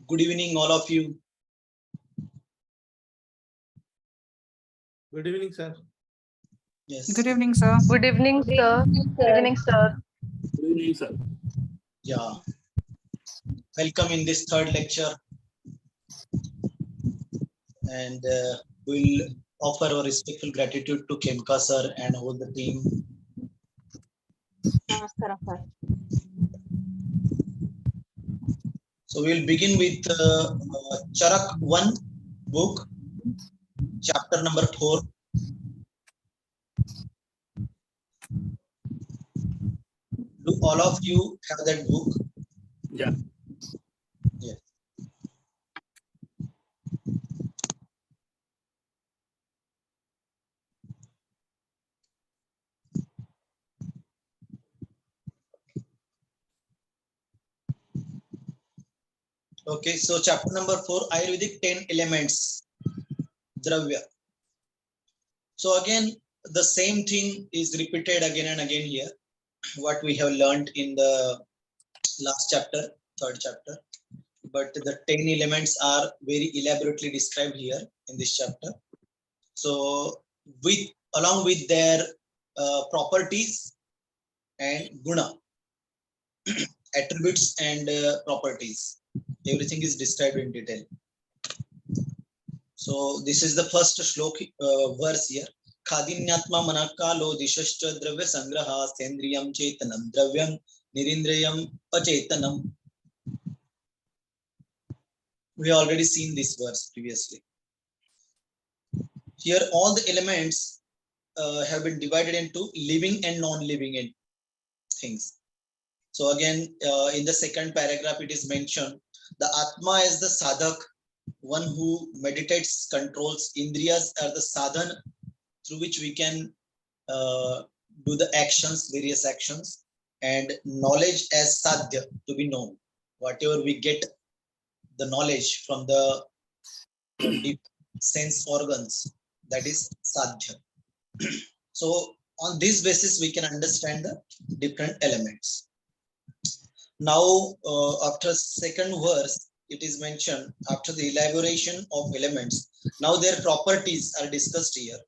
Good evening, all of you. Good evening, sir. Yes. Good evening, sir. Good evening, sir. Good evening, sir. Good evening, sir. Yeah. Welcome in this third lecture. And we'll offer our respectful gratitude to Kemka sir and all the team. Namaskaram, sir. So we'll begin with Charak 1 book, chapter number 4. Do all of you have that book? Yeah. Yes. Okay, so chapter number 4, Ayurvedic 10 elements, Dravya. So again, the same thing is repeated again and again here, what we have learned in the last chapter, third chapter. But the 10 elements are very elaborately described here in this chapter. So along with their properties and guna, attributes and properties, everything is described in detail. So this is the first shlok verse here. Khadinyatma manakalo dishascha dravya sangraha sendriyam chetanam dravyam nirindriyam achetanam. We have already seen this verse previously. Here all the elements have been divided into living and non-living things. So again, in the second paragraph, it is mentioned the Atma is the sadhak, one who meditates, controls. Indriyas are the sadhan through which we can do the actions, various actions, and knowledge as sadhya, to be known. Whatever we get the knowledge from the deep sense organs, that is sadhya. So on this basis, we can understand the different elements. Now, after second verse, it is mentioned after the elaboration of elements. Now their properties are discussed here.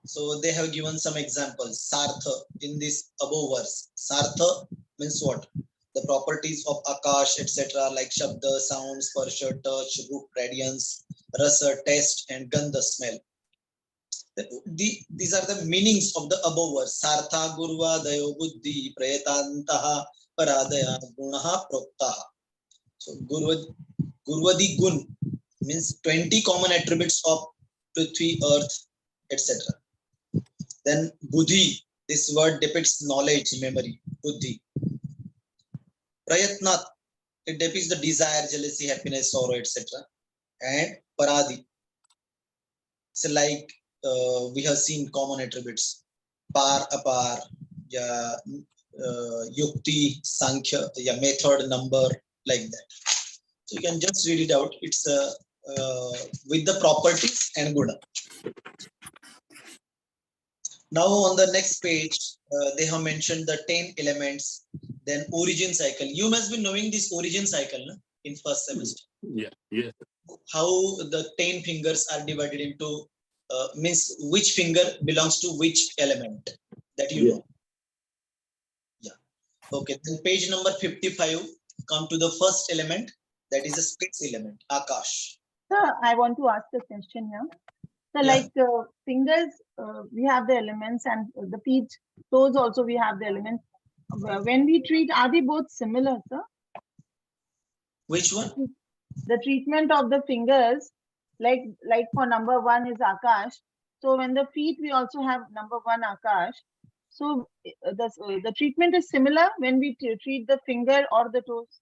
So they have given some examples. Sartha in this above verse. Sartha means what? The properties of Akash, etc., like Shabda, sound, Sparsha, touch, Rup, radiance, Rasa, taste, and Gandha, smell. These are the meanings of the above verse. Sartha, Gurva, Dayo, Buddhi, Prayatantaha, Paradaya, Gunaha, Proktaha. So Gurvadi Gun means 20 common attributes of Prithvi, Earth, etc. Then Buddhi, this word depicts knowledge, memory, Buddhi. Prayatnat, it depicts the desire, jealousy, happiness, sorrow, etc. And Paradi, so like we have seen common attributes, Par, Apar, Yukti, Sankhya, method, number, like that. So you can just read it out. It's with the properties and guna. Now on the next page, they have mentioned the 10 elements, then origin cycle. You must be knowing this origin cycle, no? In first semester. Yeah. Yeah. How the 10 fingers are divided into, means which finger belongs to which element, that you know. Yeah. Okay, then page number 55, come to the first element, that is a space element, Akash. Sir, I want to ask a question here. So, Yeah. like fingers, we have the elements, and the feet, toes also we have the elements. When we treat, are they both similar, sir? Which one? The treatment of the fingers, like for number 1 is Akash. So when the feet, we also have number 1 Akash. So the treatment is similar when we treat the finger or the toes.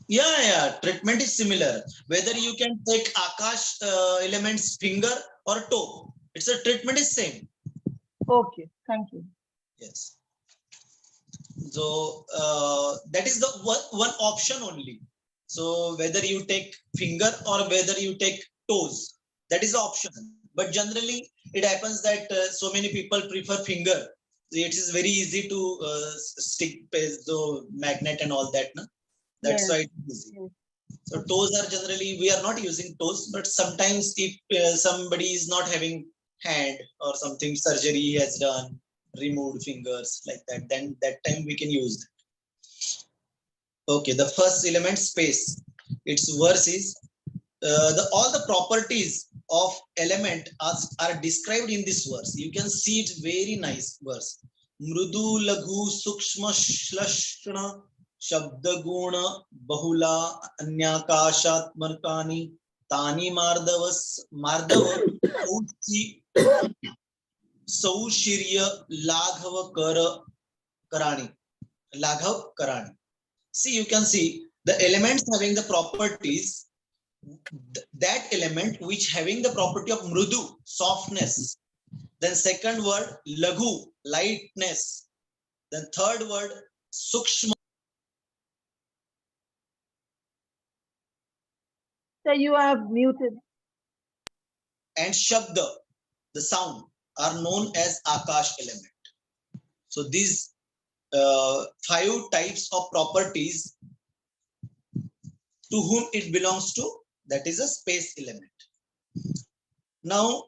Yeah, treatment is similar. Whether you can take Akash elements finger or toe, it's a treatment is same. Okay, thank you. Yes. So that is the one option only. So whether you take finger or whether you take toes, that is the option. But generally, it happens that so many people prefer finger it is very easy to stick the magnet and all that. No? That's Yes. why it is easy. Yes. So toes are generally, we are not using toes, but sometimes if somebody is not having hand or something, surgery he has done, removed fingers like that, then that time we can use that. Okay, the first element, space. Its verse is all the properties of element are described in this verse. You can see it, very nice verse. Mrudu laghu sukshma shlashna shabda guna bahula anyakashatmarkani tani mardava saushirya laghav karani laghav karani. See, you can see the elements having the properties, that element which having the property of mrudu, softness. Then second word, laghu, lightness. Then third word, sukshma. So you have muted. And shabda, the sound, are known as akash element. So these 5 types of properties, to whom it belongs to, that is a space element. Now,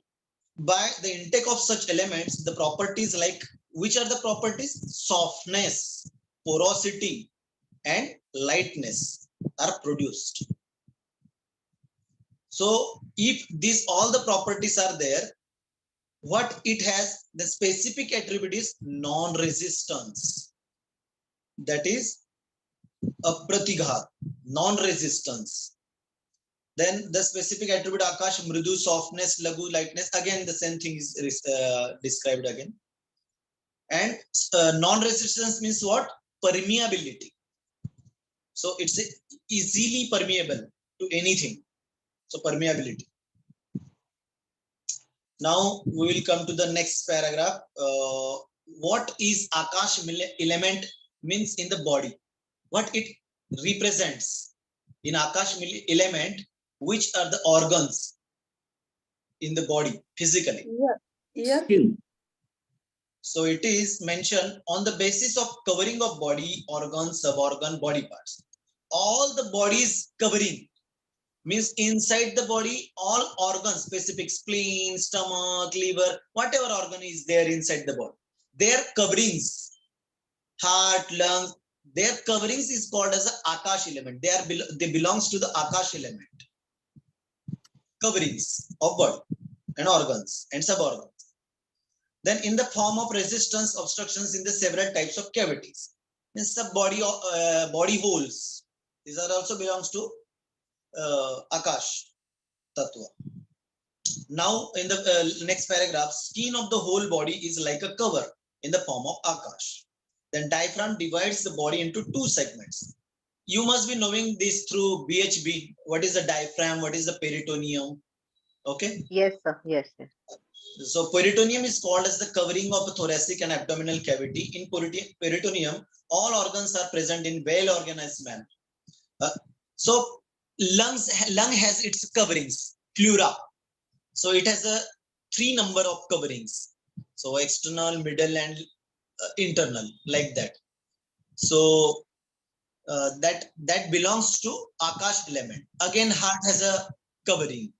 by the intake of such elements, the properties like, which are the properties? Softness, porosity, and lightness are produced. So if these all the properties are there, what it has, the specific attribute is non-resistance. That is apratighat, non-resistance. Then the specific attribute akash, mridu, softness, laghu, lightness. Again, the same thing is described again. And non-resistance means what? Permeability. So it's easily permeable to anything. So permeability. Now we will come to the next paragraph. What is akash element means in the body? What it represents in akash element? Which are the organs in the body physically? Yes. Skin. So it is mentioned on the basis of covering of body, organ, suborgan, body parts. All the body's covering means inside the body, all organs, specific spleen, stomach, liver, whatever organ is there inside the body. Their coverings, heart, lungs, their coverings is called as the akash element. They belongs to the akash element. Coverings of body and organs and suborgans. Then in the form of resistance, obstructions in the several types of cavities. Means the body holes. These are also belongs to Akash Tattva. Now in the next paragraph, skin of the whole body is like a cover in the form of Akash. Then diaphragm divides the body into 2 segments. You must be knowing this through BHB. What is the diaphragm? What is the peritoneum? Okay. Yes, sir. Yes, sir. So peritoneum is called as the covering of the thoracic and abdominal cavity. In peritoneum, all organs are present in well-organized manner. So lung has its coverings, pleura. So it has a 3 number of coverings. So external, middle, and internal, like that. So that belongs to Akash element. Again, heart has a covering.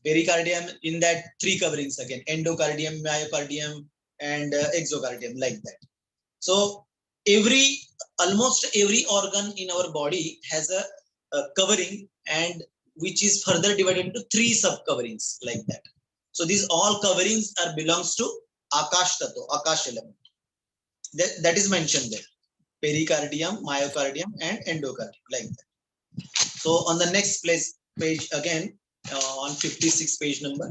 Pericardium, in that 3 coverings again, endocardium, myocardium, and exocardium, like that. So almost every organ in our body has a covering, and which is further divided into 3 sub coverings, like that. So these all coverings belongs to Akash Tattva, Akash element. That is mentioned there. Pericardium, myocardium, and endocardium, like that. So on the next page again, on 56 page number,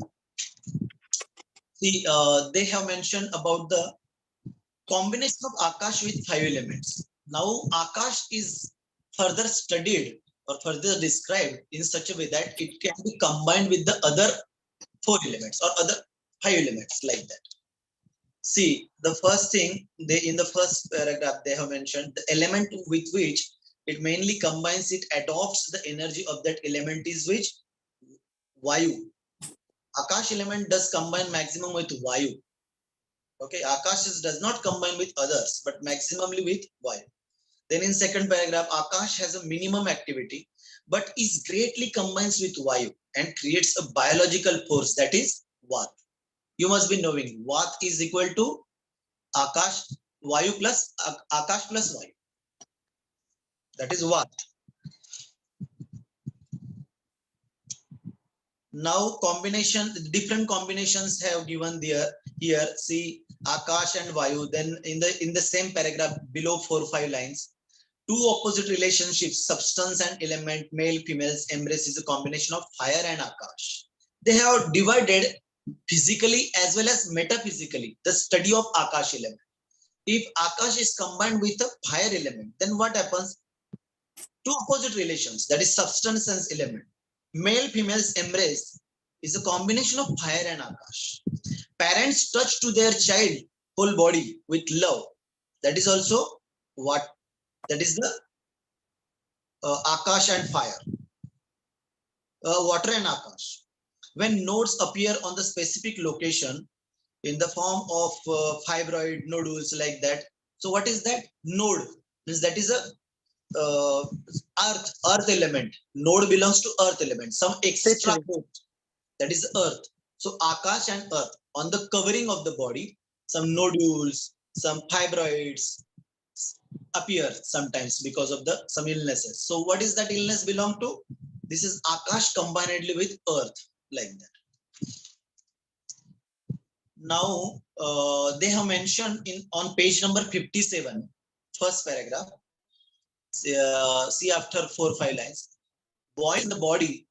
see, they have mentioned about the combination of Akash with 5 elements. Now Akash is further studied or further described in such a way that it can be combined with the other 4 elements or other 5 elements, like that. See, the first thing, in the first paragraph they have mentioned the element with which it mainly combines, it adopts the energy of that element is which? Vayu. Akash element does combine maximum with Vayu. Okay, Akash does not combine with others, but maximally with Vayu. Then in second paragraph, Akash has a minimum activity, but is greatly combines with Vayu and creates a biological force, that is Vat. You must be knowing Vat is equal to Akash, Vayu plus Akash plus Vayu. That is Vat. Now different combinations have given there. Here, see Akash and Vayu. Then in the same paragraph below 4-5 lines, two opposite relationships, substance and element, male, females, embrace is a combination of fire and Akash. They have divided physically as well as metaphysically the study of Akash element. If Akash is combined with a fire element, then what happens? Two opposite relations, that is substance and element. Male, females embrace is a combination of fire and Akash. Parents touch to their child whole body with love. That is also what? That is the Akash and fire, water and Akash. When nodes appear on the specific location in the form of fibroid nodules like that. So what is that? Node means that is a earth element. Node belongs to earth element. Some extra node, that is earth. So Akash and earth on the covering of the body, some nodules, some fibroids appear sometimes because of some illnesses. So what is that illness belong to? This is Akash combinedly with earth, like that. Now they have mentioned on page number 57, first paragraph. See after 4-5 lines, boils in the body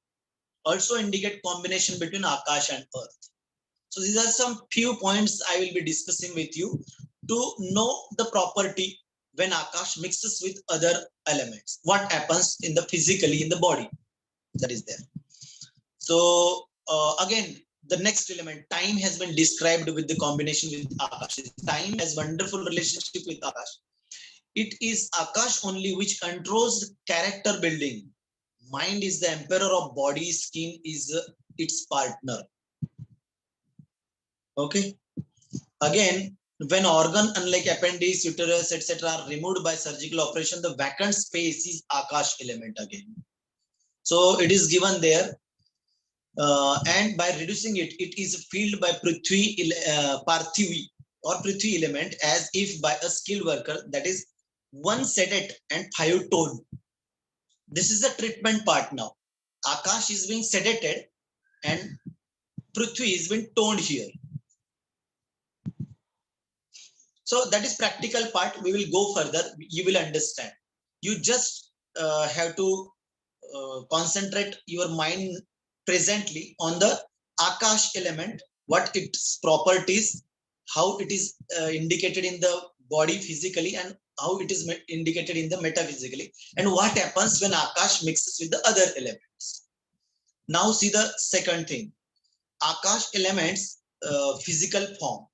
also indicate combination between Akash and earth. So these are some few points I will be discussing with you to know the property when Akash mixes with other elements. What happens in the physically in the body, that is there. So again, the next element, time, has been described with the combination with Akash. Time has wonderful relationship with Akash. It is Akash only which controls character building. Mind is the emperor of body, skin is its partner. Okay. Again, when organ unlike appendix, uterus, etc. are removed by surgical operation, the vacant space is Akash element again. So it is given there. And by reducing it, it is filled by Parthivi or Prithvi element, as if by a skilled worker, that is 1 sedate and 5 tone. This is the treatment part now. Akash is being sedated and Prithvi is being toned here. So that is practical part. We will go further. You will understand. You just have to concentrate your mind presently on the Akash element, what its properties, how it is indicated in the body physically, and how it is indicated in the metaphysically, and what happens when Akash mixes with the other elements. Now see the second thing. Akash elements physical form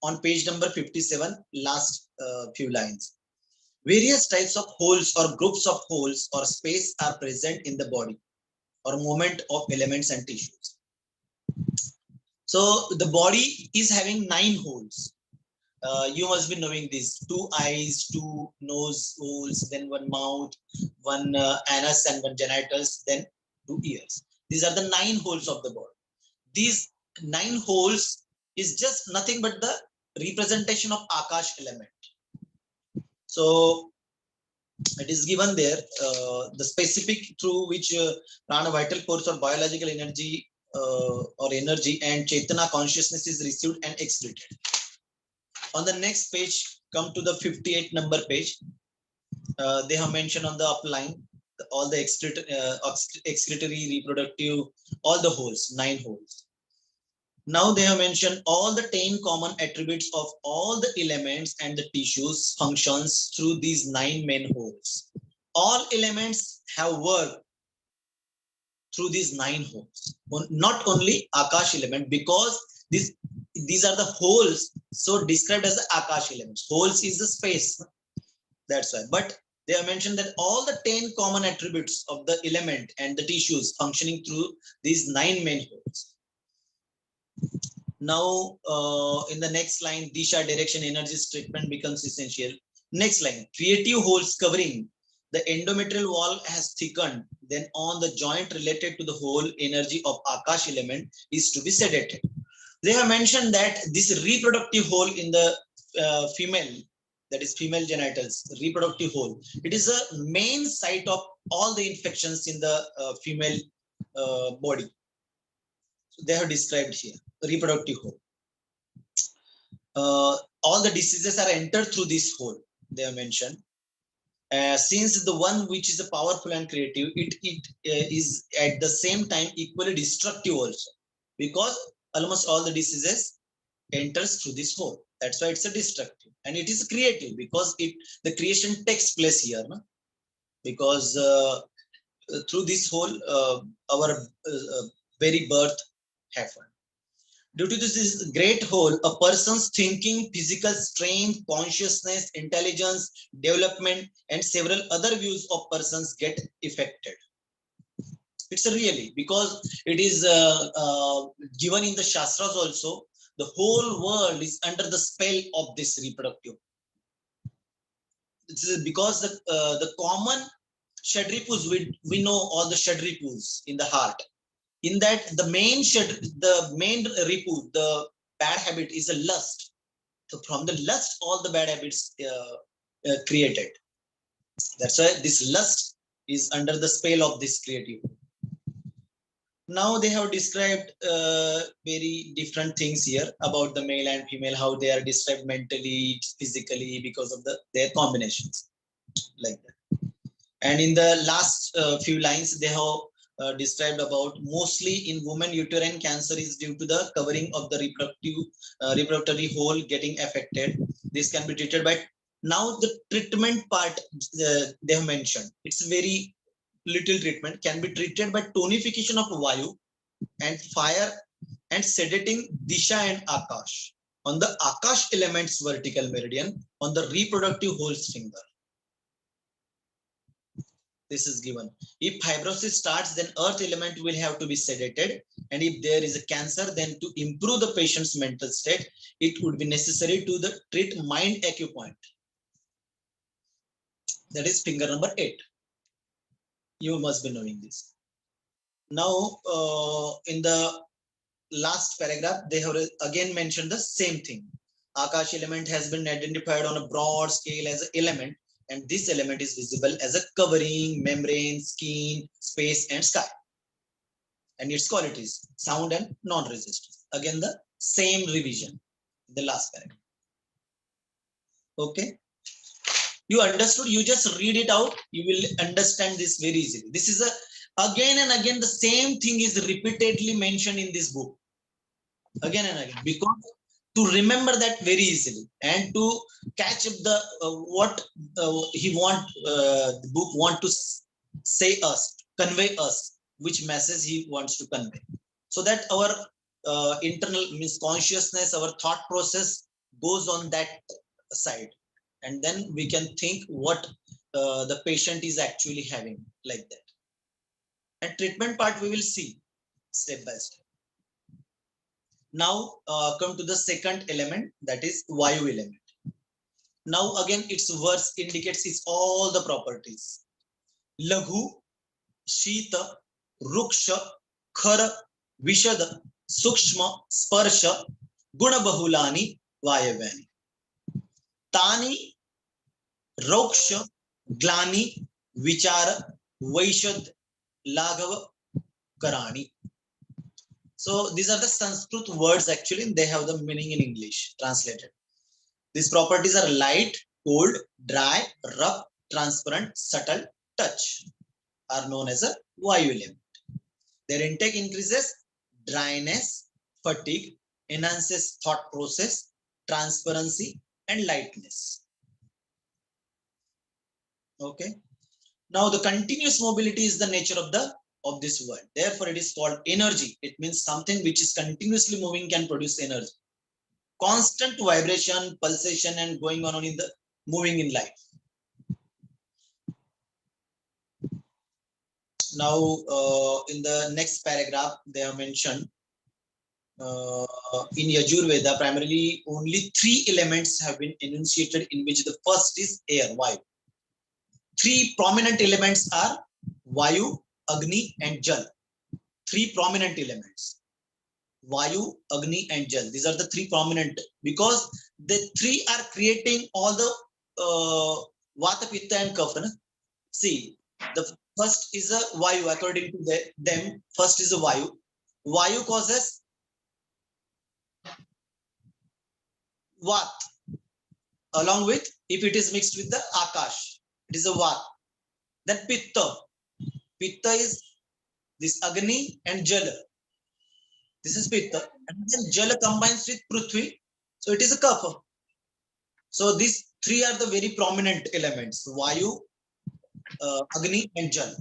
on page number 57, last few lines. Various types of holes or groups of holes or space are present in the body or movement of elements and tissues. So the body is having 9 holes. You must be knowing this: 2 eyes, 2 nose holes, then 1 mouth, 1 anus and 1 genitals, then 2 ears. These are the 9 holes of the body. These 9 holes is just nothing but the representation of Akash element. So it is given there, the specific through which prana, vital force or biological energy or energy and Chaitanya consciousness is received and excreted. On the next page, come to the 58 number page. They have mentioned on the upline all the excretory, reproductive, all the holes, 9 holes. Now they have mentioned all the 10 common attributes of all the elements and the tissues functions through these 9 main holes. All elements have worked through these 9 holes. Not only Akash element, because these are the holes so described as the Akash elements. Holes is the space. That's why. But they have mentioned that all the 10 common attributes of the element and the tissues functioning through these 9 main holes. Now, in the next line, Disha, direction, energies, treatment becomes essential. Next line, creative holes covering. The endometrial wall has thickened. Then on the joint related to the whole, energy of Akash element is to be sedated. They have mentioned that this reproductive hole in the female, that is female genitals, reproductive hole, it is a main site of all the infections in the female body. So they have described here, reproductive hole. All the diseases are entered through this hole, they have mentioned. Since the one which is powerful and creative, it is at the same time equally destructive also, because almost all the diseases enters through this hole. That's why it's a destructive, and it is creative because the creation takes place here, no? Because through this hole, our very birth happened. Due to this great hole, a person's thinking, physical strength, consciousness, intelligence, development, and several other views of persons get affected. It's really because it is given in the Shastras also. The whole world is under the spell of this reproductive. This is because the common Shadripus, we know all the Shadripus in the heart. In that, the main ripu, the bad habit is a lust. So from the lust, all the bad habits created. That's why this lust is under the spell of this creative. Now they have described very different things here about the male and female, how they are described mentally, physically, because of their combinations, like that. And in the last few lines, they have described about mostly in women uterine cancer is due to the covering of the reproductive hole getting affected. This can be treated by, now the treatment part they have mentioned, it's very little treatment, can be treated by tonification of Vayu and fire and sedating Disha and Akash on the Akash element's vertical meridian on the reproductive hole's finger. This is given. If fibrosis starts, then earth element will have to be sedated. And if there is a cancer, then to improve the patient's mental state, it would be necessary to treat mind acupoint. That is finger number 8. You must be knowing this. Now, in the last paragraph, they have again mentioned the same thing. Akash element has been identified on a broad scale as an element, and this element is visible as a covering, membrane, skin, space, and sky. And its qualities, sound and non-resistance. Again, the same revision in the last paragraph. Okay. You understood? You just read it out. You will understand this very easily. This is again and again, the same thing is repeatedly mentioned in this book. Again and again, because to remember that very easily and to catch up the what the book want to say us, convey us, which message he wants to convey, so that our internal means consciousness, our thought process goes on that side, and then we can think what the patient is actually having, like that. And treatment part we will see step by step. Now come to the second element, that is Vayu element. Now again, its verse indicates its all the properties. Laghu, Shita, Ruksha, Khara, Vishada, Sukshma, Sparsha, Guna Bahulani, Vayavani. Tani, Roksha, Glani, Vichara, Vaishad, Laghava, Karani. So these are the Sanskrit words actually, they have the meaning in English translated. These properties are light, cold, dry, rough, transparent, subtle, touch, are known as a Vayu element. Their intake increases dryness, fatigue, enhances thought process, transparency, and lightness. Okay. Now the continuous mobility is the nature of this word. Therefore, it is called energy. It means something which is continuously moving can produce energy. Constant vibration, pulsation, and going on in the moving in life. Now, in the next paragraph, they have mentioned in Yajurveda, primarily only 3 elements have been enunciated, in which the first is air, Vayu. 3 prominent elements are Vayu, Agni, and Jal. 3 prominent elements. Vayu, Agni, and Jal. These are the 3 prominent, because the 3 are creating all the Vata, Pitta, and Kapha. See, the first is a Vayu. According to them, first is a Vayu. Vayu causes Vat, along with, if it is mixed with the Akash, it is a Vat. Then Pitta. Pitta is this Agni and Jala. This is Pitta. And then Jala combines with Prithvi. So it is a Kapha. So these 3 are the very prominent elements: Vayu, Agni, and Jal.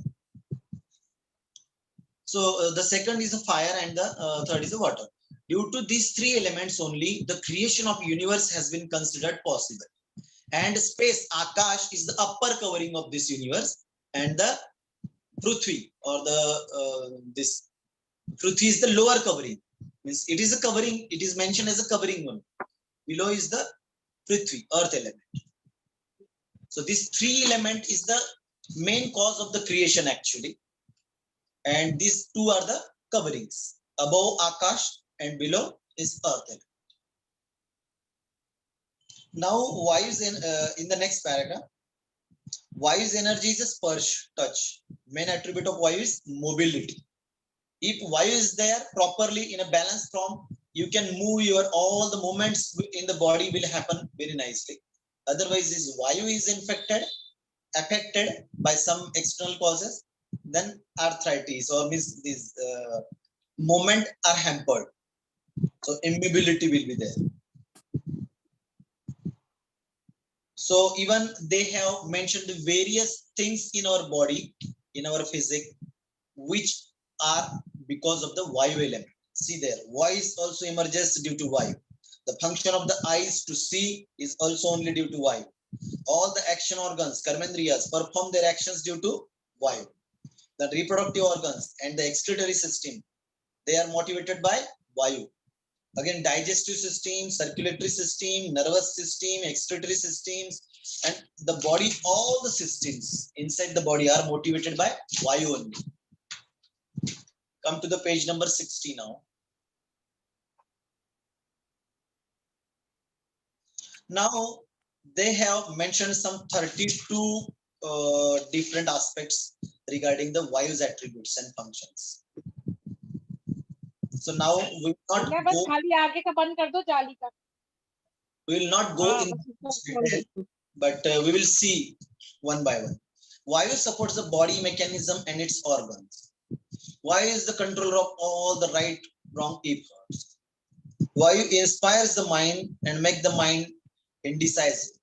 So the second is a fire, and the third is a water. Due to these 3 elements only, the creation of universe has been considered possible. And space, Akash, is the upper covering of this universe, and the Prithvi, or the this Prithvi is the lower covering. Means it is a covering. It is mentioned as a covering one. Below is the Prithvi, earth element. So this 3 element is the main cause of the creation actually, and these 2 are the coverings. Above Akash and below is earth element. Now Vayu's in the next paragraph. Vayu's energy is a sparsh, touch. Main attribute of Vayu is mobility. If Vayu is there properly in a balanced form, you can move your all the movements in the body will happen very nicely. Otherwise, this Vayu is affected by some external causes, then arthritis or means this movement are hampered. So immobility will be there. So even they have mentioned the various things in our body, in our physics, which are because of the Vayu element. See there, voice also emerges due to Vayu. The function of the eyes to see is also only due to Vayu. All the action organs, karmendriyas, perform their actions due to Vayu. The reproductive organs and the excretory system, they are motivated by Vayu. Again, digestive system, circulatory system, nervous system, excretory systems, and the body, all the systems inside the body are motivated by Vayu only. Come to the page number 60 now. Now, they have mentioned some 32 different aspects regarding the Vayu's attributes and functions. So now we will not go in detail, but we will see one by one. Vayu supports the body mechanism and its organs. Vayu is the controller of all the right, wrong efforts. Vayu inspires the mind and makes the mind indecisive.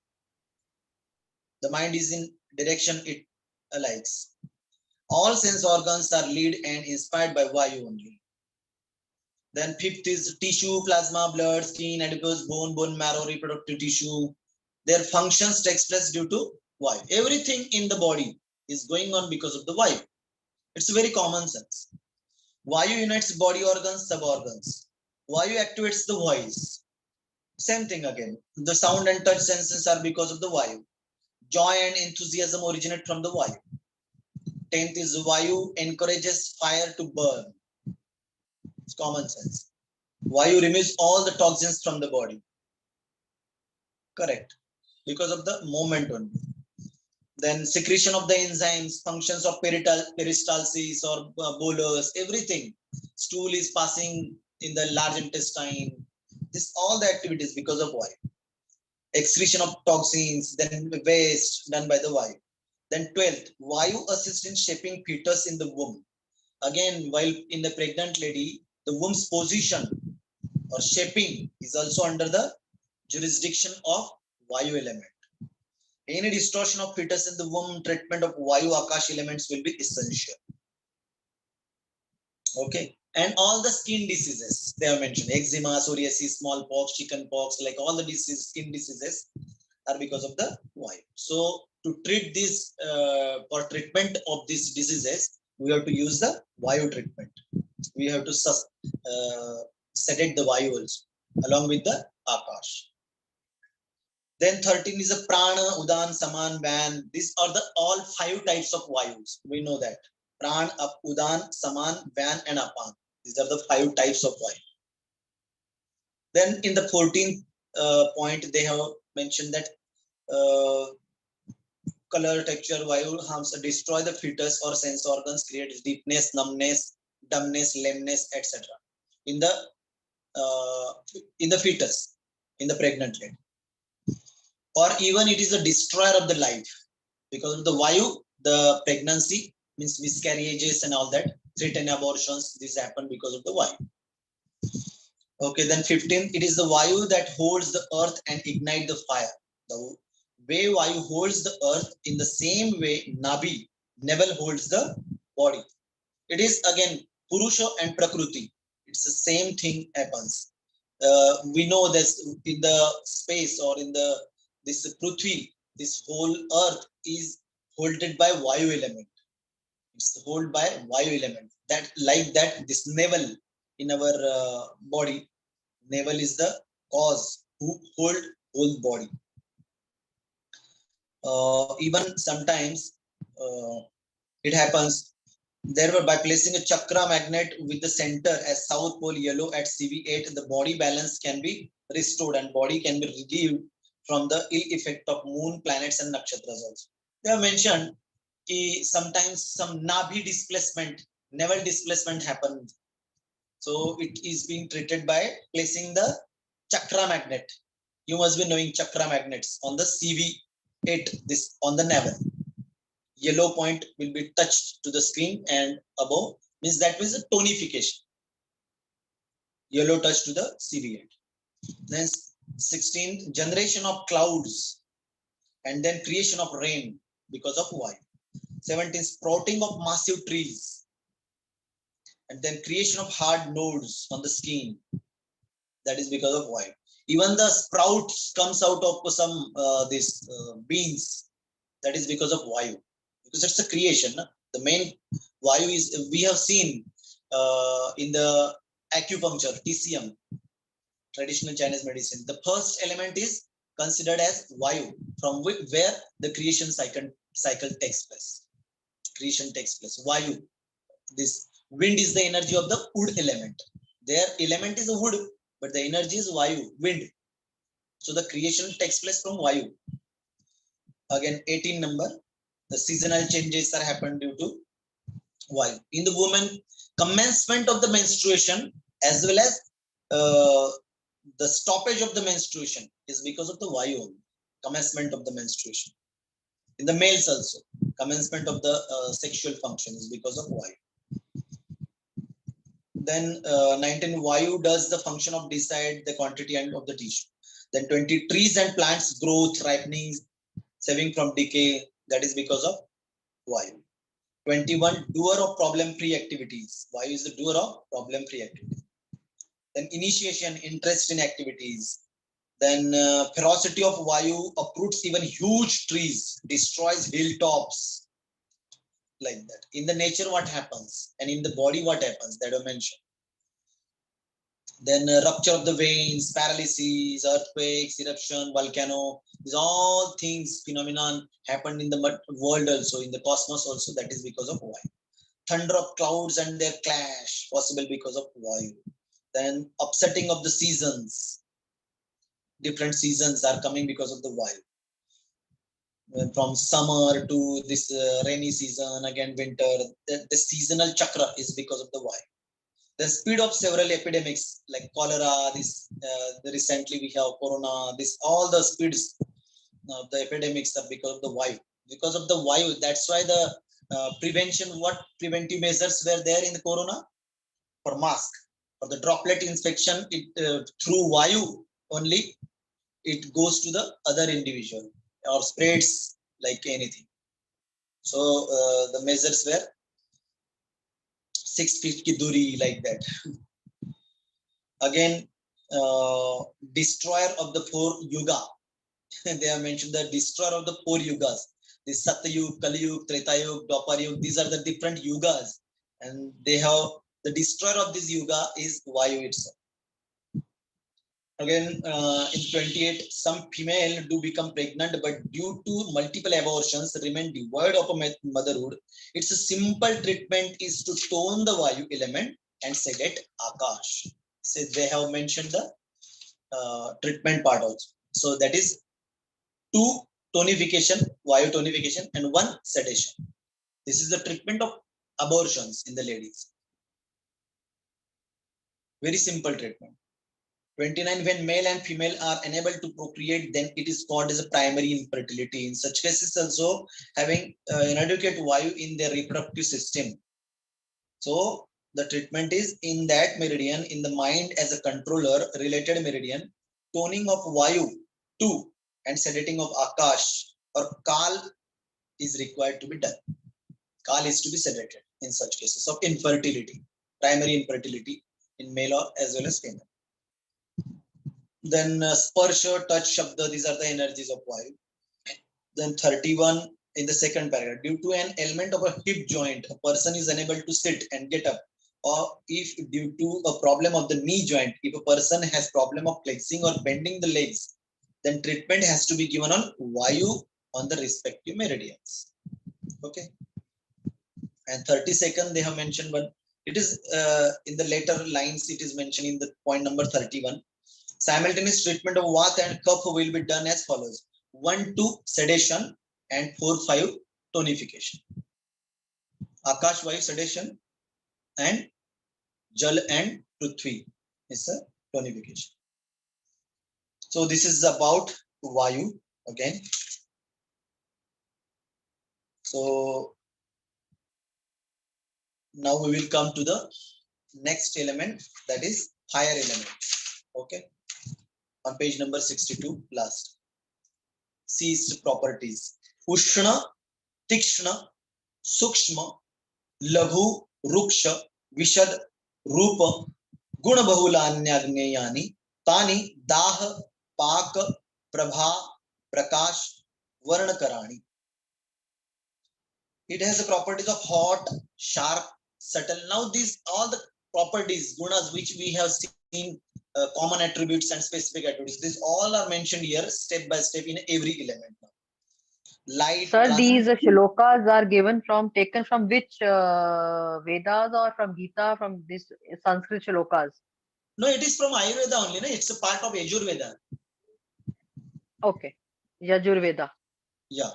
The mind is in direction it likes. All sense organs are led and inspired by Vayu only. Then fifth is tissue, plasma, blood, skin, adipose, bone marrow, reproductive tissue. Their functions takes place due to Vayu. Everything in the body is going on because of the Vayu. It's very common sense. Vayu unites body organs, sub-organs. Vayu activates the voice. Same thing again. The sound and touch senses are because of the Vayu. Joy and enthusiasm originate from the Vayu. 10th is Vayu encourages fire to burn. It's common sense. Vayu removes all the toxins from the body. Correct. Because of the movement only. Then secretion of the enzymes, functions of peristalsis or bolus, everything. Stool is passing in the large intestine. This all the activities because of Vayu. Excretion of toxins, then waste done by the Vayu. Then 12th, Vayu assists in shaping fetus in the womb. Again, while in the pregnant lady, the womb's position or shaping is also under the jurisdiction of Vayu element. Any distortion of fetus in the womb, treatment of Vayu Akash elements will be essential. Okay. And all the skin diseases they have mentioned, eczema, psoriasis, smallpox, chickenpox, like all the diseases, skin diseases are because of the Vayu. So to treat this, for treatment of these diseases, we have to use the Vayu treatment. We have to sedate the Vayu also, along with the Akash. Then 13 is a Prana, Udan, Saman, Van. These are the all 5 types of Vayus. We know that. Pran, Udan, Saman, Van, and Apan. These are the 5 types of Vayu. Then in the 14th point, they have mentioned that color, texture, Vayu harms destroy the fetus or sense organs, creates deafness, numbness, dumbness, lameness, etc. In the fetus, in the pregnant lady. Or even it is a destroyer of the life. Because of the Vayu, the pregnancy means miscarriages and all that, threatened abortions, this happen because of the Vayu. Okay, then 15, it is the Vayu that holds the earth and ignite the fire. The way Vayu holds the earth, in the same way Nabi, navel holds the body. It is again Purusha and Prakriti. It's the same thing happens. We know this in the space or in this Prithvi, this whole earth is holded by Vayu element. It's held by Vayu element. That like that, this navel in our body, navel is the cause who hold whole body. Even sometimes it happens. Therefore, by placing a chakra magnet with the center as South Pole yellow at CV8, the body balance can be restored and body can be relieved from the ill effect of moon, planets, and nakshatras also. They have mentioned that sometimes some Nabhi displacement, navel displacement happens. So it is being treated by placing the chakra magnet. You must be knowing chakra magnets on the CV8, this on the navel. Yellow point will be touched to the screen and above means that means a tonification. Yellow touch to the CV8. Then 16, generation of clouds and then creation of rain because of Vayu. 17, sprouting of massive trees and then creation of hard nodes on the skin. That is because of Vayu. Even the sprouts comes out of some beans. That is because of Vayu. Because it's a creation. No? The main Vayu is, we have seen in the acupuncture, TCM, traditional Chinese medicine. The first element is considered as Vayu, from where the creation cycle takes place. Creation takes place. Vayu. This wind is the energy of the wood element. Their element is a wood, but the energy is Vayu, wind. So the creation takes place from Vayu. Again, 18 number. The seasonal changes are happened due to Vayu. In the woman, commencement of the menstruation as well as the stoppage of the menstruation is because of the Vayu. Commencement of the menstruation. In the males also, commencement of the sexual function is because of Vayu. Then 19, Vayu does the function of decide the quantity and of the tissue. Then 20, trees and plants growth, ripening, saving from decay. That is because of Vayu. 21, doer of problem-free activities. Vayu is the doer of problem-free activities. Then initiation, interest in activities. Then ferocity of Vayu uproots even huge trees, destroys hilltops. Like that. In the nature, what happens? And in the body, what happens? That I mentioned. Then rupture of the veins, paralysis, earthquakes, eruption, volcano. These all things, phenomenon happened in the world also, in the cosmos also. That is because of Vayu. Thunder of clouds and their clash, possible because of Vayu. Then upsetting of the seasons. Different seasons are coming because of the Vayu. From summer to this rainy season, again winter, the seasonal chakra is because of the Vayu. The speed of several epidemics like cholera, recently we have corona, all the speeds of the epidemics are because of the Vayu. Because of the Vayu, that's why the prevention, what preventive measures were there in the corona? For mask, for the droplet infection, it through Vayu only, it goes to the other individual or spreads like anything. So the measures were 6 feet ki duri, like that. Again, destroyer of the 4 yuga. They have mentioned the destroyer of the 4 yugas. The Satyug, Kaliyug, Tretayug, Dwapar. These are the different yugas. And they have, the destroyer of this yuga is Vayu itself. Again, in 28, some female do become pregnant, but due to multiple abortions, remain devoid of a motherhood. It's a simple treatment is to tone the Vayu element and sedate Akash. So they have mentioned the treatment part also. So that is 2 tonification, Vayu tonification, and 1 sedation. This is the treatment of abortions in the ladies. Very simple treatment. 29, when male and female are unable to procreate, then it is called as a primary infertility. In such cases also having inadequate Vayu in their reproductive system. So the treatment is in that meridian, in the mind as a controller, related meridian, toning of Vayu 2 and sedating of Akash or Kaal is required to be done. Kaal is to be sedated in such cases of infertility, primary infertility in male or as well as female. Then sparsha, touch, shabda, these are the energies of Vayu. Then 31 in the second paragraph, due to an ailment of a hip joint, a person is unable to sit and get up, or if due to a problem of the knee joint, if a person has problem of flexing or bending the legs, then treatment has to be given on Vayu on the respective meridians. Okay. And 32nd, they have mentioned one. It is in the later lines, it is mentioned in the point number 31. Simultaneous treatment of Vata and Kapha will be done as follows: 1-2 sedation and 4-5 tonification. Akash Vayu sedation and Jal and Prithvi is a tonification. So this is about Vayu again. So now we will come to the next element, that is fire element. Okay. On page number 62, last. See its properties. Ushna, Tikshna, Sukshma, Laghu, Ruksha, Vishad, Rupa, Guna Bahulanyagnyani, Tani, Dah, Pak, Prabha, Prakash, Varnakarani. It has the properties of hot, sharp, subtle. Now these all the properties, gunas, which we have seen, common attributes and specific attributes, these all are mentioned here step by step in every element. Light. Sir, these shlokas are taken from which Vedas or from Gita, from this Sanskrit shlokas? No, it is from Ayurveda only. No? It's a part of Ayurveda. Okay. Yajurveda. Yeah.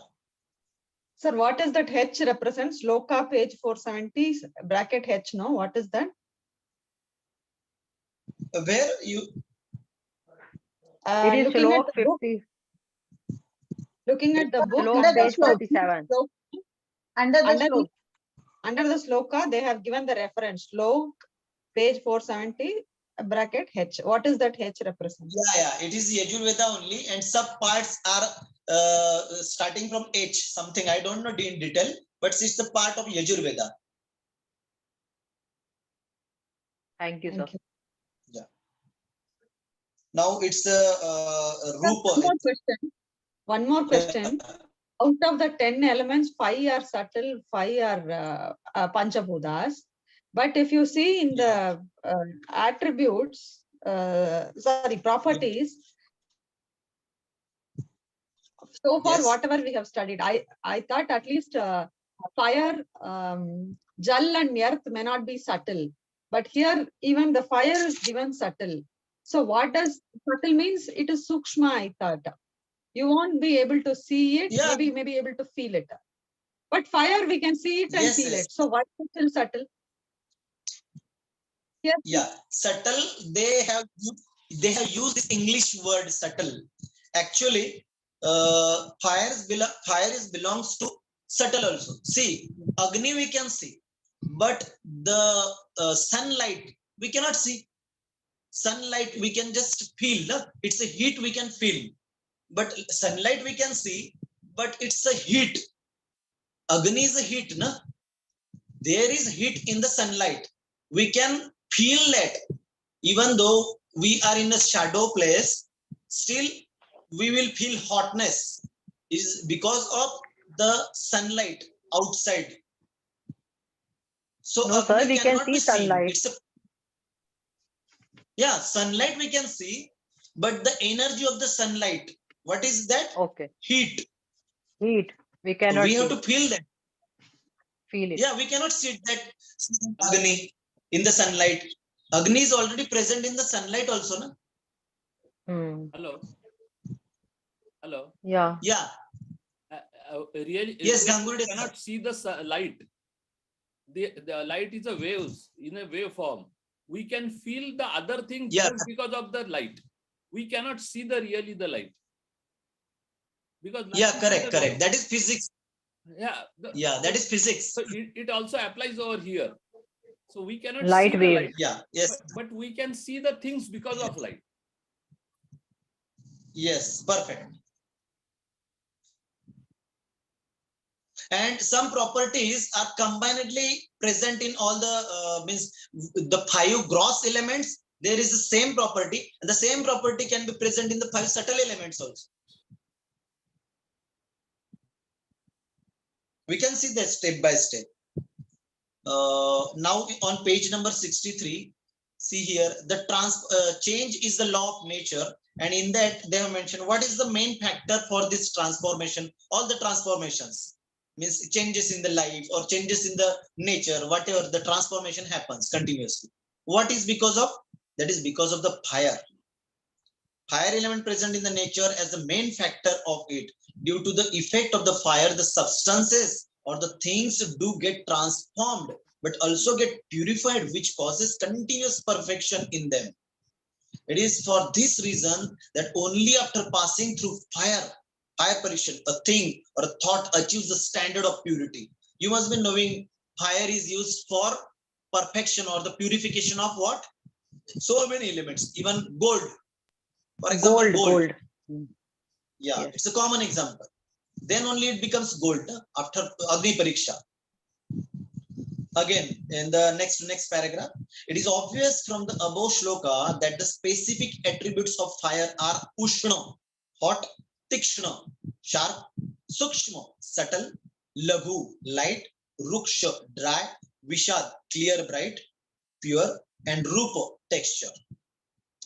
Sir, what is that H represents? Sloka page 470 bracket H, no? What is that? Where you? It is Looking at shlok the book. 50. Looking at the book. Shlok Under the page slok. 47. Under the Under slok. Under the sloka, they have given the reference. Slok page 470 bracket H. What is that H represent? Yeah, it is Yajurveda only, and sub parts are starting from H something. I don't know in detail, but it's the part of Yajurveda. Thank you, Thank sir. you. Yeah. Now it's the Rupa. One more question. Out of the 10 elements, 5 are subtle, 5 are Panchabhutas. But if you see in the attributes, properties, so far, Yes. whatever we have studied, I thought at least fire, Jal and earth may not be subtle. But here, even the fire is given subtle. So what does subtle means? It is Sukshma, I thought. You won't be able to see it, Yeah. maybe be able to feel it. But fire, we can see it and Yes, feel yes. it. So why is it still subtle? Yes. Yeah, subtle. They have used this English word subtle. Actually, fire belongs to subtle also. See, Agni we can see, but the sunlight we cannot see. Sunlight we can just feel. No? It's a heat we can feel, but sunlight we can see, but it's a heat. Agni is a heat, no? There is heat in the sunlight. We can feel that. Even though we are in a shadow place, still we will feel hotness. Is because of the sunlight outside. So No, sir, Agni we can cannot see be seen. sunlight. It's a, yeah, sunlight we can see, but the energy of the sunlight, what is that? Okay. Heat. Heat. We cannot We have see. to feel that. Feel it. Yeah, we cannot see that Agni in the sunlight. Agni is already present in the sunlight also, na? Hmm. Hello. Hello. Yeah. Yeah. Really, Yes, we Ganguly. cannot see the light. The light is a waves in a waveform. We can feel the other thing Yeah. just because of the light. We cannot see really the light. Because Yeah, nothing is correct, the correct. That is physics. Yeah. Yeah, that is physics. So it also applies over here. So we cannot Light see the waves. light. Yeah, yes, But we can see the things because of light. yes, perfect. And some properties are combinedly present in all the means the 5 gross elements. There is the same property, and the same property can be present in the 5 subtle elements also. We can see that step by step. Now on page number 63, see here the change is the law of nature, and in that they have mentioned what is the main factor for this transformation. All the transformations means changes in the life or changes in the nature, whatever the transformation happens continuously. What is because of? That is because of the fire element present in the nature as the main factor of it. Due to the effect of the fire, the substances or the things do get transformed, but also get purified, which causes continuous perfection in them. It is for this reason that only after passing through fire apparition, a thing or a thought achieves the standard of purity. You must be knowing fire is used for perfection or the purification of what? So many elements, even gold. For example, gold. Hmm. Yeah, Yes. it's a common example. Then only it becomes gold after Agni Pariksha. Again, in the next paragraph, it is obvious from the above shloka that the specific attributes of fire are Ushna, hot, Tikshna, sharp, Sukshma, subtle, Laghu, light, Ruksha, dry, Vishad, clear, bright, pure, and Rupa, texture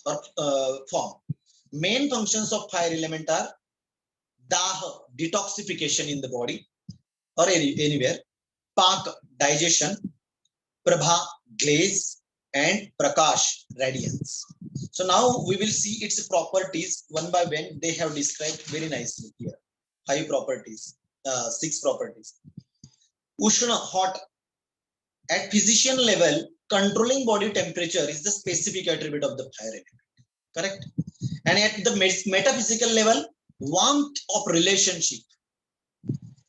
or form. Main functions of fire element are Daha, detoxification in the body or anywhere, Pak, digestion, Prabha, glaze, and Prakash, radiance. So now we will see its properties one by one. They have described very nicely here. 5 properties, 6 properties. Ushna, hot. At physician level, controlling body temperature is the specific attribute of the fire element. Correct? And at the metaphysical level, warmth of relationship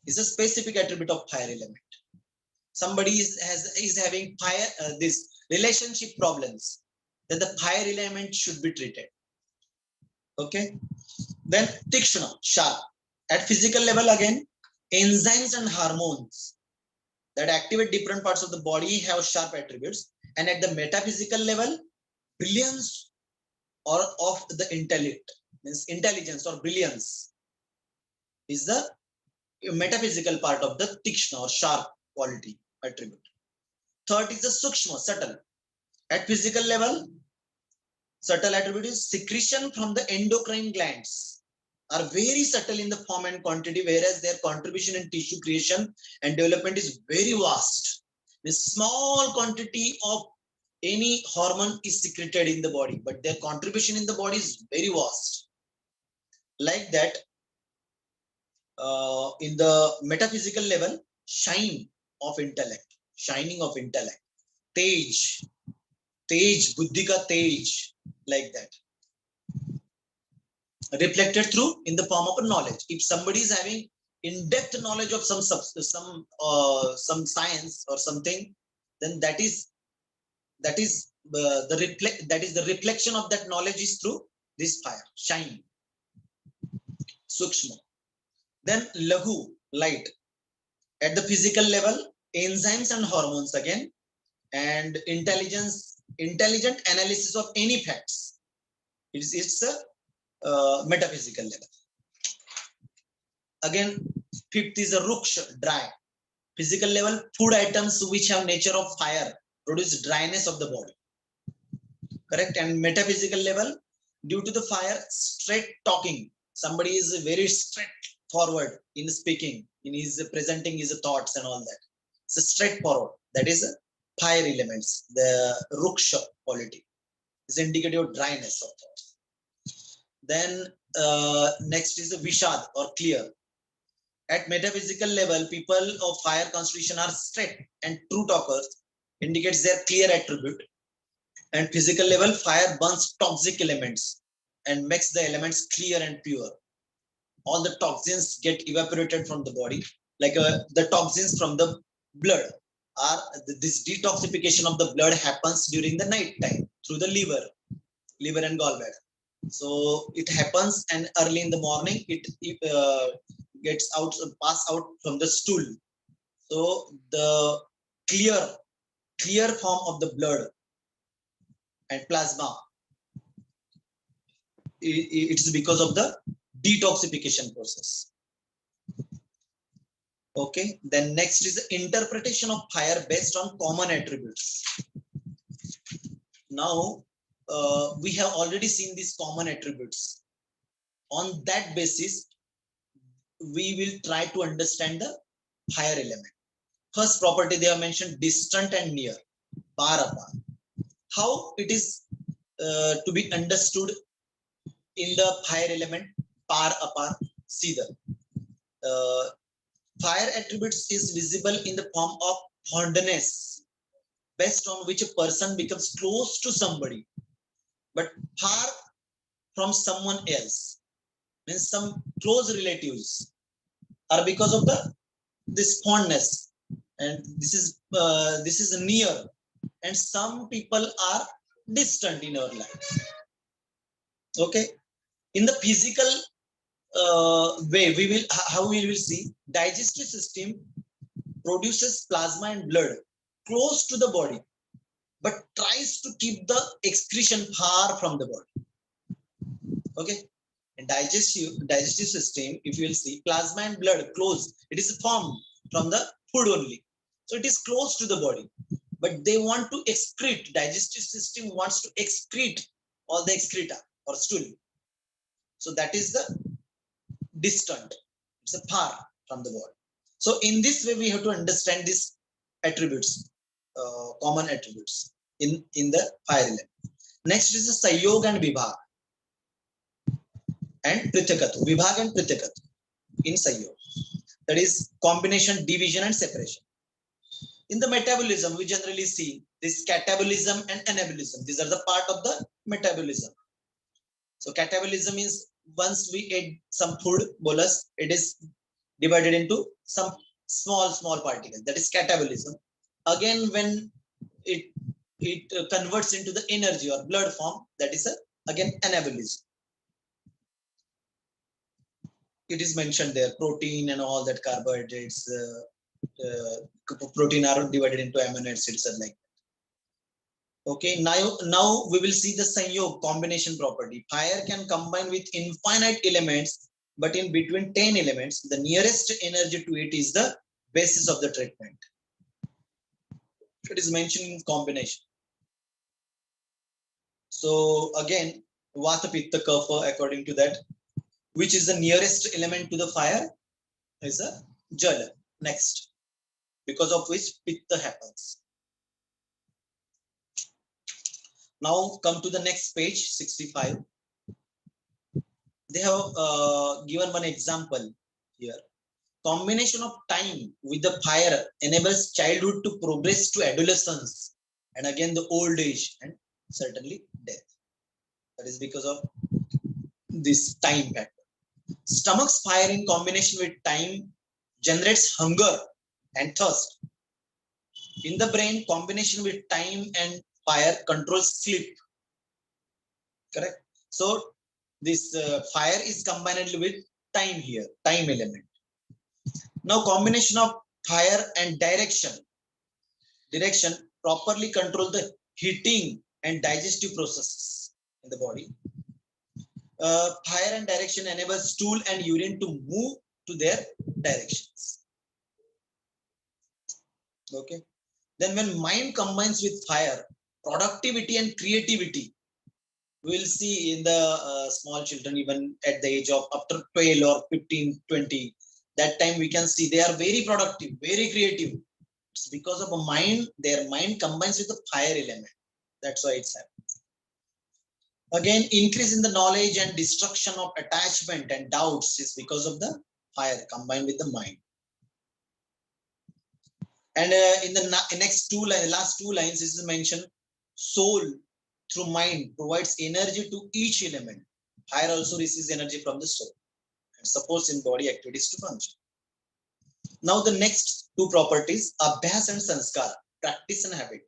is a specific attribute of fire element. Somebody is having fire this relationship problems, then the fire element should be treated. Okay. Then tikshna, sharp. At physical level again, enzymes and hormones that activate different parts of the body have sharp attributes. And at the metaphysical level, brilliance or of the intellect, means intelligence or brilliance, is the metaphysical part of the tikshna or sharp quality attribute. Third is the sukshma, subtle. At physical level, subtle attribute is secretion from the endocrine glands are very subtle in the form and quantity, whereas their contribution in tissue creation and development is very vast. The small quantity of any hormone is secreted in the body, but their contribution in the body is very vast. Like that, in the metaphysical level, shining of intellect, tej, buddhi ka tej, like that, reflected through in the form of a knowledge. If somebody is having in-depth knowledge of some science or something, then that is the reflection of that knowledge is through this fire, shine, sukshma. Then laghu, light. At the physical level, enzymes and hormones again, and intelligent analysis of any facts. It's a metaphysical level. Again, fifth is a ruksha, dry. Physical level, food items which have nature of fire produce dryness of the body. Correct? And metaphysical level, Due to the fire, straight talking. Somebody is very straightforward in speaking, in his presenting his thoughts and all that. It's a straightforward. That is fire elements. The ruksha quality is indicative of dryness of thoughts. Then next is the vishad or clear. At metaphysical level, people of fire constitution are straight and true talkers, indicates their clear attribute. And physical level, fire burns toxic elements and makes the elements clear and pure. All the toxins get evaporated from the body, like the toxins from the blood are this detoxification of the blood happens during the night time through the liver and gallbladder. So it happens, and early in the morning it gets out, pass out from the stool. So the clear form of the blood and plasma, it's because of the detoxification process. Okay, then next is the interpretation of fire based on common attributes. Now we have already seen these common attributes. On that basis, we will try to understand the fire element. First property they have mentioned, distant and near, par apar. How it is to be understood in the fire element, par apar? See the fire attributes is visible in the form of fondness, based on which a person becomes close to somebody, but far from someone else. Means some close relatives are because of this fondness, and this is near, and some people are distant in our lives. Okay, in the physical way, how we will see digestive system produces plasma and blood close to the body, but tries to keep the excretion far from the body. Okay, and digestive system, if you will see plasma and blood close, it is formed from the food only, so it is close to the body, but they want to excrete. Digestive system wants to excrete all the excreta or stool, so that is the distant, it's a far from the body. So in this way we have to understand these attributes, common attributes in the fire element. Next is the sayog and vibhag and prithakatva. Vibhag and prithakatva in sayog, that is combination, division and separation. In the metabolism, we generally see this catabolism and anabolism. These are the part of the metabolism. So catabolism is once we eat some food, bolus, it is divided into some small particles. That is catabolism. Again, when it converts into the energy or blood form, that is again anabolism. It is mentioned there, protein and all that, carbohydrates, protein are divided into amino acids and like that. Okay, now we will see the sanyog, combination property. Fire can combine with infinite elements, but in between 10 elements, the nearest energy to it is the basis of the treatment. It is mentioned in combination. So again, Vata, Pitta, Kapha, according to that, which is the nearest element to the fire is a Jala. Next, because of which Pitta happens. Now come to the next page, 65. They have given one example here. Combination of time with the fire enables childhood to progress to adolescence, and again the old age and certainly death. That is because of this time factor. Stomach's fire in combination with time generates hunger and thirst. In the brain, combination with time and fire controls sleep. Correct? So this fire is combined with time here, time element. Now combination of fire and direction properly control the heating and digestive processes in the body. Fire and direction enables stool and urine to move to their directions. Okay. Then when mind combines with fire, productivity and creativity We will see in the small children, even at the age of after 12 or 15, 20, that time we can see they are very productive, very creative. It's because of a mind, their mind combines with the fire element. That's why it's happening. Again, increase in the knowledge and destruction of attachment and doubts is because of the fire combined with the mind. And in the next last two lines, this is mentioned, soul through mind provides energy to each element. Fire also receives energy from the soul and supports in body activities to function. Now the next two properties, abhyas and sanskara, practice and habit.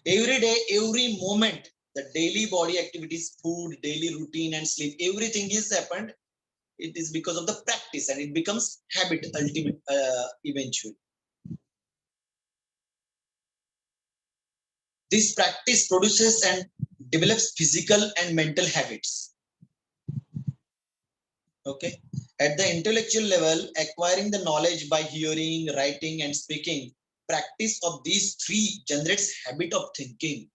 Every day, every moment, the daily body activities, food, daily routine and sleep, everything is happened. It is because of the practice and it becomes habit eventually. This practice produces and develops physical and mental habits. Okay. At the intellectual level, acquiring the knowledge by hearing, writing, and speaking, practice of these three generates habit of thinking.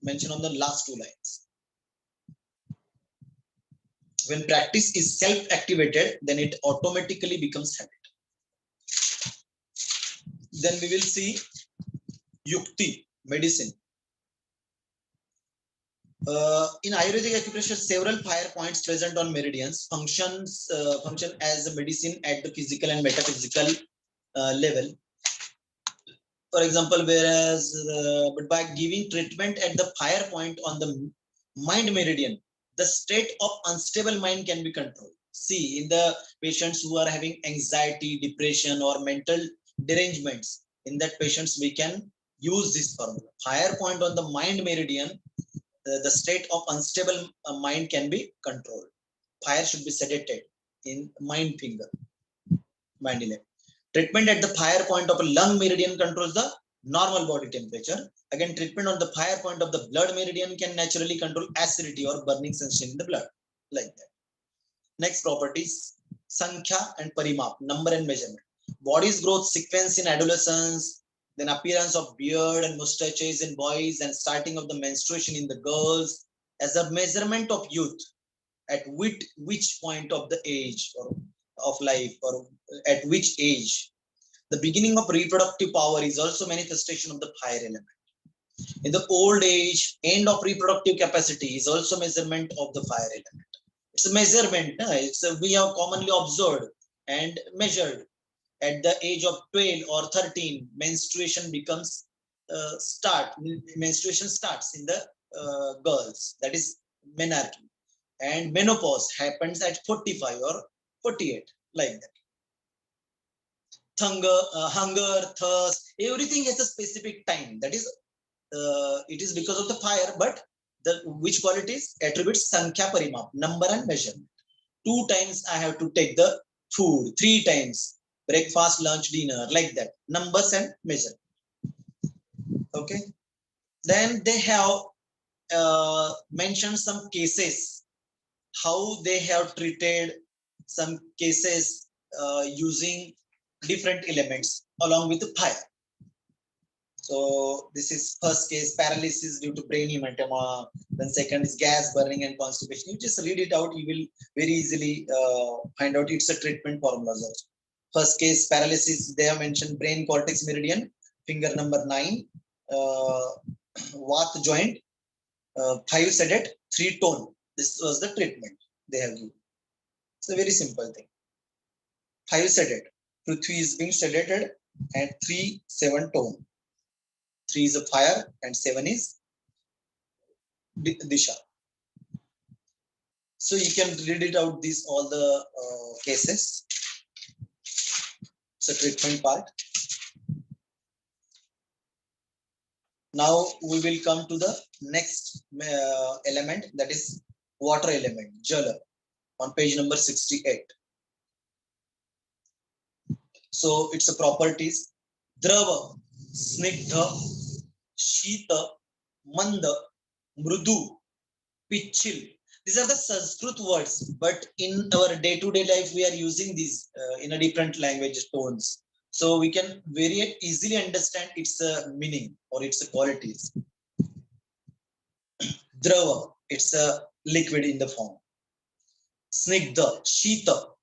Mentioned on the last two lines. When practice is self-activated, then it automatically becomes habit. Then we will see yukti, medicine. In Ayurvedic Acupressure, several fire points present on meridians function as a medicine at the physical and metaphysical level. For example, but by giving treatment at the fire point on the mind meridian, the state of unstable mind can be controlled. See, in the patients who are having anxiety, depression, or mental derangements, in that patients we can use this formula. Fire point on the mind meridian, the state of unstable mind can be controlled. Fire should be sedated in mind finger, mind 11. Treatment at the fire point of a lung meridian controls the normal body temperature. Again, treatment on the fire point of the blood meridian can naturally control acidity or burning sensation in the blood, like that. Next properties, Sankhya and Parimap, number and measurement. Body's growth sequence in adolescence, then appearance of beard and mustaches in boys, and starting of the menstruation in the girls as a measurement of youth, at which point of the age or of life or at which age. The beginning of reproductive power is also manifestation of the fire element. In the old age, end of reproductive capacity is also measurement of the fire element. It's a measurement. We have commonly observed and measured. At the age of 12 or 13, menstruation becomes menstruation starts in the girls, that is menarche, and menopause happens at 45 or 48, like that. Hunger, thirst, everything has a specific time. That is, it is because of the fire, but which qualities attributes Sankhya Parimap, number and measurement. 2 times I have to take the food, 3 times breakfast, lunch, dinner, like that. Numbers and measurement. Okay. Then they have mentioned some cases, how they have treated some cases using different elements along with the fire. So this is first case, paralysis due to brain hematoma. Then second is gas burning and constipation. You just read it out, you will very easily find out it's a treatment formula. First case, paralysis, they have mentioned brain cortex meridian, finger number 9, Vat joint, 5 sedate, 3 tone. This was the treatment they have given. It's a very simple thing. 5 sedate, Prithvi is being sedated, and 3, 7 tone. 3 is a fire and 7 is Disha. So you can read it out, these all the cases. It's a treatment part. Now we will come to the next element, that is water element, Jala, on page number 68. So it's a properties, Drava, Snigdha, Shita, Manda, Mrudu, Pichil. These are the Sanskrit words, but in our day-to-day life, we are using these in a different language tones. So we can very easily understand its meaning or its qualities. Drava, it's a liquid in the form. Snigdha, Shita,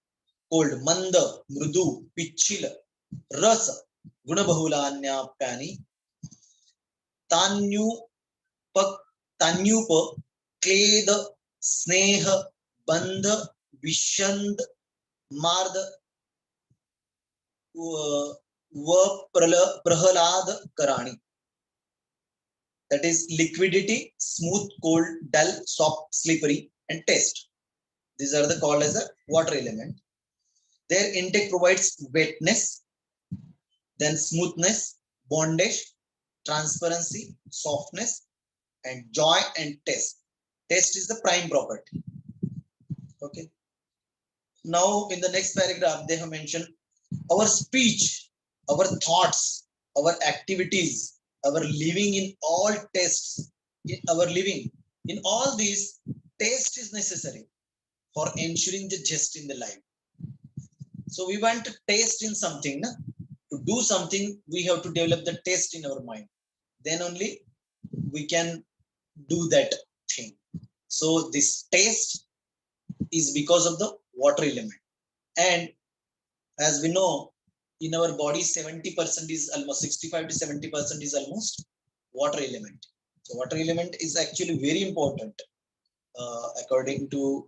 cold. Manda, Mrudu, Pichila, Rasa, Gunabahulanyapyani, Tanyupa, Tanyupa, Kleda, Sneha, Bandha, Vishand, Marda, Prahalad, Karani. That is liquidity, smooth, cold, dull, soft, slippery, and taste. These are the called as a water element. Their intake provides wetness, then smoothness, bondage, transparency, softness, and joy and taste. Taste is the prime property. Okay. Now, in the next paragraph, they have mentioned our speech, our thoughts, our activities, our living in all tastes, in our living, in all these, taste is necessary for ensuring the gist in the life. So we want to taste in something. Na? To do something, we have to develop the taste in our mind. Then only we can do that thing. So this taste is because of the water element. And as we know, in our body, 70% is almost 65 to 70% is almost water element. So water element is actually very important according to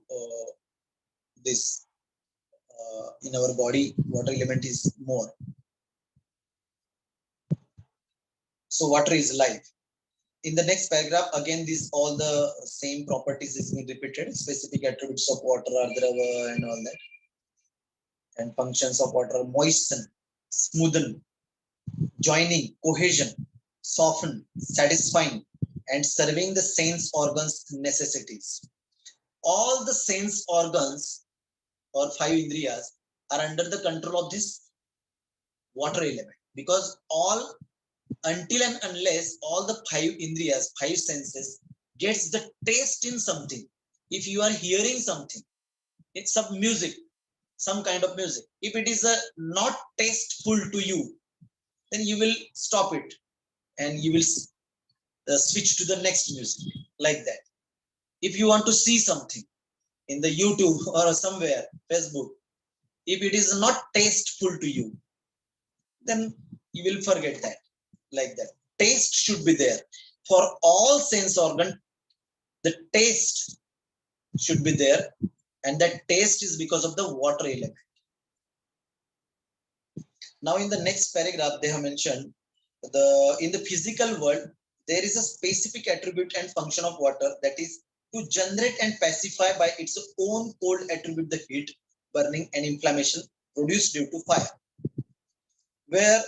this. In our body, water element is more. So water is life. In the next paragraph, again, these all the same properties is being repeated. Specific attributes of water are drava and all that. And functions of water: moisten, smoothen, joining, cohesion, soften, satisfying, and serving the sense organs' necessities. All the sense organs or 5 indriyas are under the control of this water element, because all, until and unless all the 5 indriyas, 5 senses gets the taste in something. If you are hearing something, it's some music, some kind of music. If it is not tasteful to you, then you will stop it and you will switch to the next music, like that. If you want to see something in the YouTube or somewhere, Facebook, if it is not tasteful to you, then you will forget that, like that. Taste should be there. For all sense organ, the taste should be there, and that taste is because of the water element. Now, in the next paragraph, they have mentioned in the physical world, there is a specific attribute and function of water, that is to generate and pacify by its own cold attribute the heat, burning, and inflammation produced due to fire. Where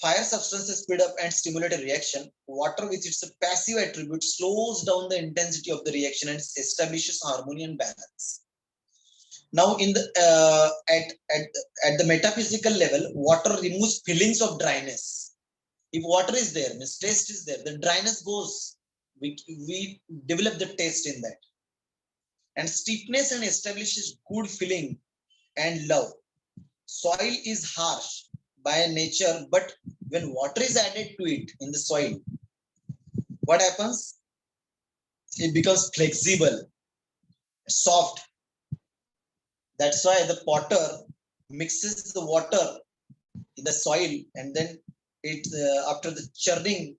fire substances speed up and stimulate a reaction, water with its passive attribute slows down the intensity of the reaction and establishes harmony and balance. Now, in the at the metaphysical level, water removes feelings of dryness. If water is there, means taste is there, the dryness goes. We develop the taste in that. And stiffness and establishes good feeling and love. Soil is harsh by nature, but when water is added to it in the soil, what happens? It becomes flexible, soft. That's why the potter mixes the water in the soil, and then it after the churning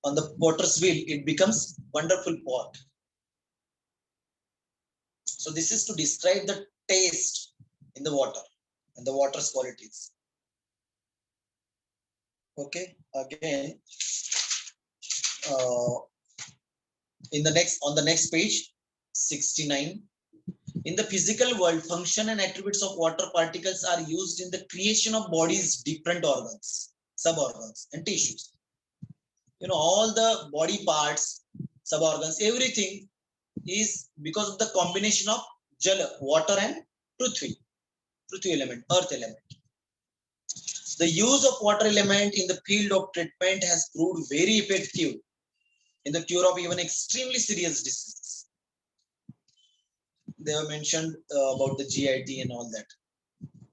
on the potter's wheel, it becomes wonderful pot. So this is to describe the taste in the water and the water's qualities. Okay, again, on the next page, 69. In the physical world, function and attributes of water particles are used in the creation of body's different organs, suborgans, and tissues. You know, all the body parts, suborgans, everything is because of the combination of jala, water, and prithvi element, earth element. The use of water element in the field of treatment has proved very effective in the cure of even extremely serious diseases. They have mentioned about the GIT and all that,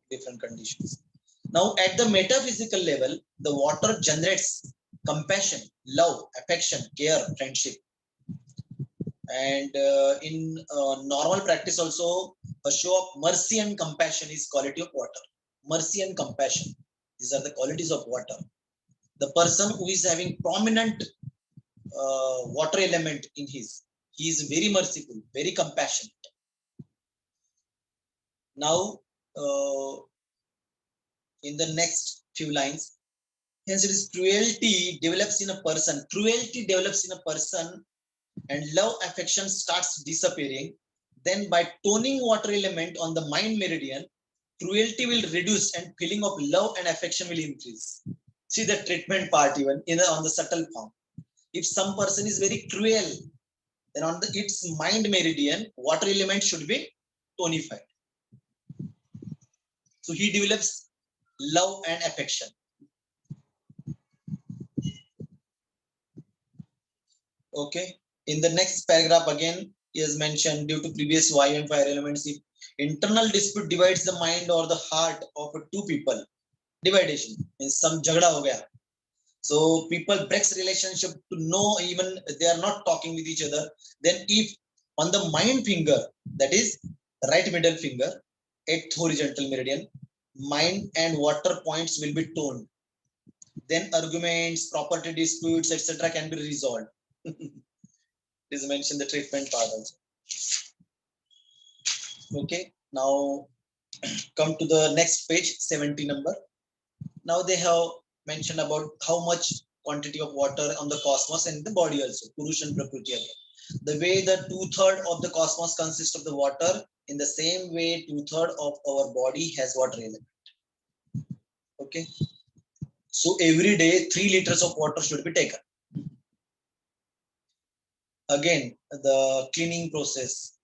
different conditions. Now, at the metaphysical level, the water generates compassion, love, affection, care, friendship. And in normal practice also, a show of mercy and compassion is quality of water. Mercy and compassion, these are the qualities of water. The person who is having prominent water element in his, he is very merciful, very compassionate. Now in the next few lines, hence it is cruelty develops in a person, and love affection starts disappearing. Then by toning water element on the mind meridian, cruelty will reduce and feeling of love and affection will increase. See the treatment part even on the subtle form. If some person is very cruel, then on its mind meridian, water element should be tonified. So he develops love and affection. Okay. In the next paragraph again, he has mentioned due to previous Vayu and fire elements, if internal dispute divides the mind or the heart of two people, dividation means some jagda ho gaya. So people breaks relationship to know even they are not talking with each other. Then if on the mind finger, that is right middle finger, 8th horizontal meridian, mind and water points will be toned. Then arguments, property disputes, etc. can be resolved. It is mentioned the treatment part also. Okay, now come to the next page, 70 number. Now they have mentioned about how much quantity of water on the cosmos and the body also, Purusha and Prakriti again. The way that 2/3 of the cosmos consists of the water, in the same way 2/3 of our body has water element. Okay, so every day 3 liters of water should be taken. Again, the cleaning process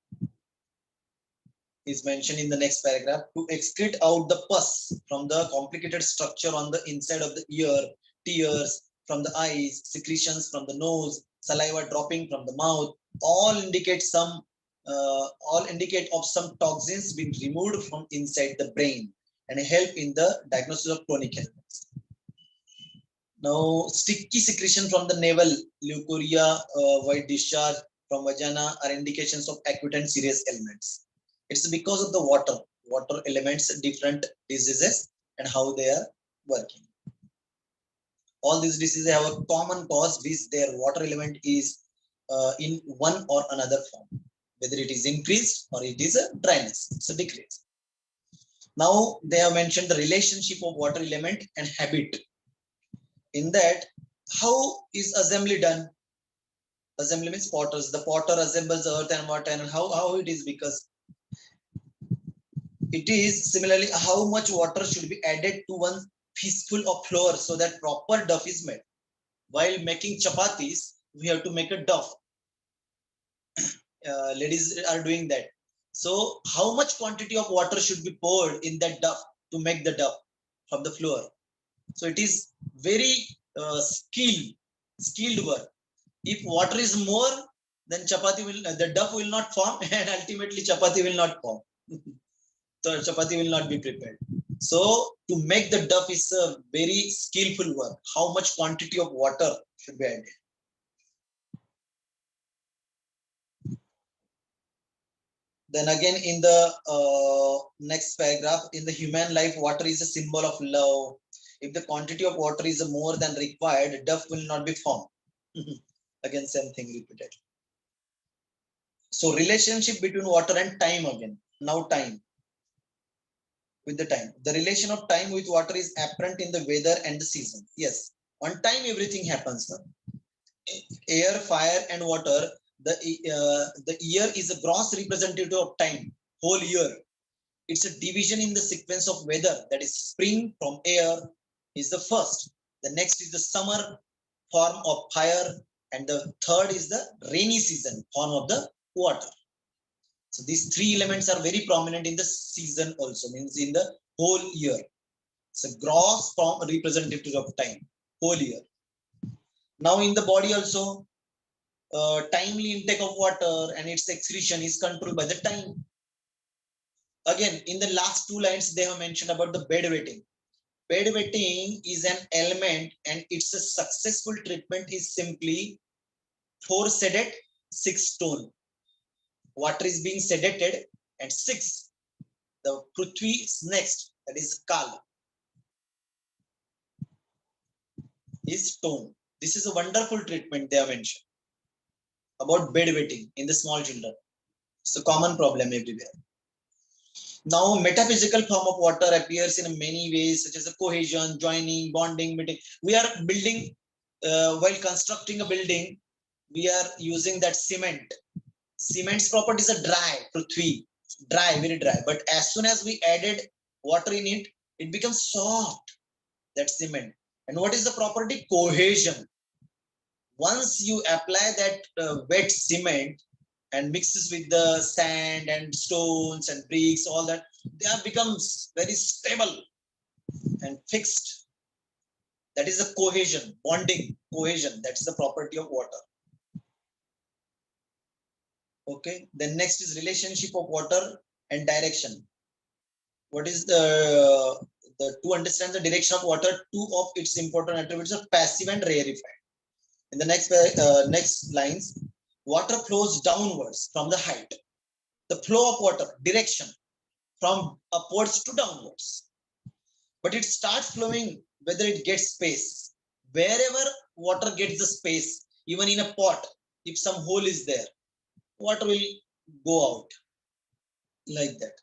is mentioned in the next paragraph. To excrete out the pus from the complicated structure on the inside of the ear, tears from the eyes, secretions from the nose, saliva dropping from the mouth, all indicate of some toxins being removed from inside the brain and help in the diagnosis of chronic ailments. Now, sticky secretion from the navel, leukorrhea, white discharge from vagina are indications of acute and serious ailments. It's because of the water elements, different diseases and how they are working. All these diseases have a common cause, which their water element is in one or another form, whether it is increased or it is a dryness, it's a decrease. Now they have mentioned the relationship of water element and habit. In that, how is assembly done? Assembly means potters. The potter assembles the earth and water, and how it is, because it is similarly how much water should be added to one fistful of flour so that proper dough is made. While making chapatis, we have to make a dough. Ladies are doing that. So how much quantity of water should be poured in that dough to make the dough from the flour? So it is very skilled work. If water is more, then the dough will not form, and ultimately chapati will not form. So chapati will not be prepared. So to make the dough is a very skillful work. How much quantity of water should be added? Then again in the next paragraph, in the human life, water is a symbol of love. If the quantity of water is more than required, dough will not be formed. Again, same thing repeated. So relationship between water and time again. Now time. With the time, the relation of time with water is apparent in the weather and the season. Yes, on time everything happens. Air, fire and water, the year is a gross representative of time, whole year. It's a division in the sequence of weather. That is, spring from air is the first, the next is the summer form of fire, and the third is the rainy season form of the water. So these 3 elements are very prominent in the season also, means in the whole year. It's a gross form representative of time, whole year. Now in the body also, timely intake of water and its excretion is controlled by the time. Again, in the last 2 lines, they have mentioned about the bed wetting. Bed wetting is an element, and it's a successful treatment is simply 4 sedate, 6 stone. water is being sedated, and 6, the Prithvi is next, that is Kaal, is toned. This is a wonderful treatment they have mentioned about bedwetting in the small children. It's a common problem everywhere. Now, metaphysical form of water appears in many ways, such as a cohesion, joining, bonding, meeting. We are building, while constructing a building, we are using that cement. Cement's property is a dry, Prithvi, dry, very dry. But as soon as we added water in it, it becomes soft, that cement. And what is the property? Cohesion. Once you apply that wet cement, and mixes with the sand and stones and bricks, all that, they have becomes very stable and fixed. That is a cohesion, bonding, cohesion. That's the property of water. Okay. Then next is relationship of water and direction. What is the to understand the direction of water? 2 of its important attributes are passive and rarefied. In the next lines, water flows downwards from the height. The flow of water, direction, from upwards to downwards. But it starts flowing whether it gets space. Wherever water gets the space, even in a pot, if some hole is there, water will go out like that.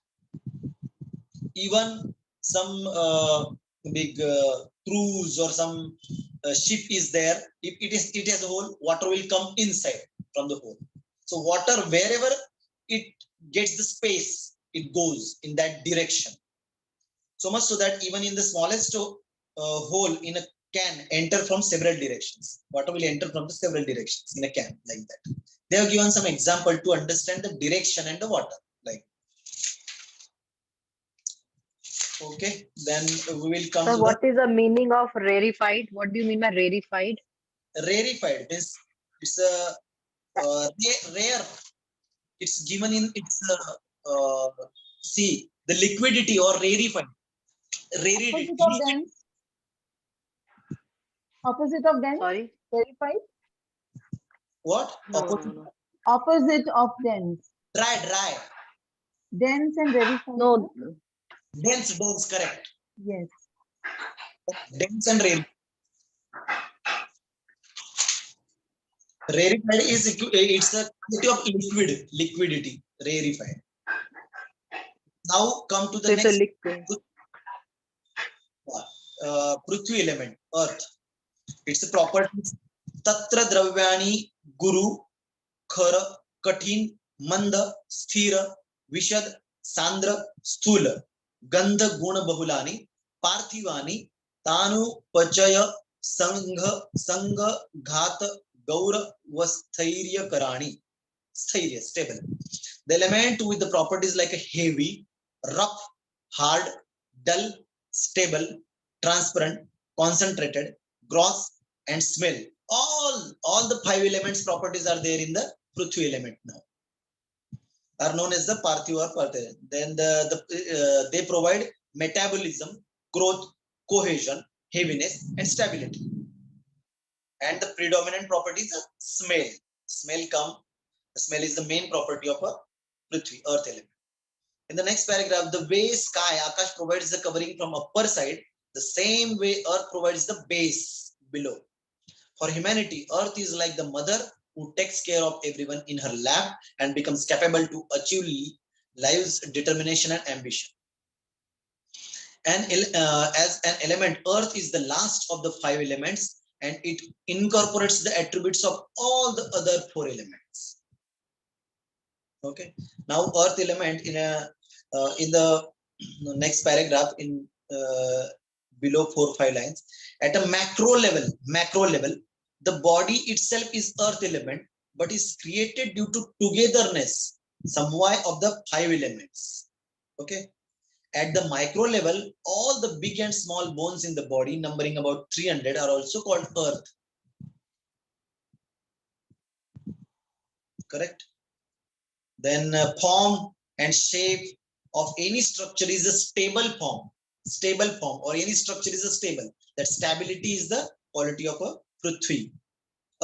Even some big cruise or some ship is there, if it has a hole, water will come inside from the hole. So water, wherever it gets the space, it goes in that direction. So much so that even in the smallest hole in a can enter from several directions. Water will enter from the several directions in a can, like that. They have given some example to understand the direction and the water. Like, okay, then we will come Sir, to what is the meaning of rarefied? What do you mean by rarefied? the rarefied. Means it's a rare. It's given in its see the liquidity or rarefied. Rarity. Opposite of dense. Opposite of dense. Sorry? Verified. What? No, Opposite. no, no. Opposite of dense. Dry. Dense and rarefied. No, Dense, correct. Yes. Dense and rare. Rarefied is it's a quantity of liquidity, rarefied. Now come to the so it's a next liquid. Prithvi element, earth. It's a property. Tatra dravyani guru, khara, kathin, manda, sthira, vishad, sandra, sthula, gandha guna bahulani, parthivani, tanu, pachaya, sangha, ghata, gaura, vasthairya karani. Sthairya, stable. The element with the properties like a heavy, rough, hard, dull, stable, transparent, concentrated, gross, and smell. All the 5 elements properties are there in the Prithvi element now. Are known as the Parthiva or Parthiva. Then they provide metabolism, growth, cohesion, heaviness, and stability. And the predominant property is smell. The smell is the main property of a Prithvi, earth element. In the next paragraph, the way sky, Akash provides the covering from upper side, the same way earth provides the base below. For humanity, earth is like the mother who takes care of everyone in her lap and becomes capable to achieve life's determination and ambition. And as an element, earth is the last of the 5 elements, and it incorporates the attributes of all the other 4 elements. Okay. Now, earth element in the next paragraph in below 4 or 5 lines, at a macro level, the body itself is earth element, but is created due to togetherness, somewhat of the 5 elements. Okay. At the micro level, all the big and small bones in the body, numbering about 300, are also called earth. Correct. Then form and shape of any structure is a stable form, or any structure is a stable. That stability is the quality of a Prithvi,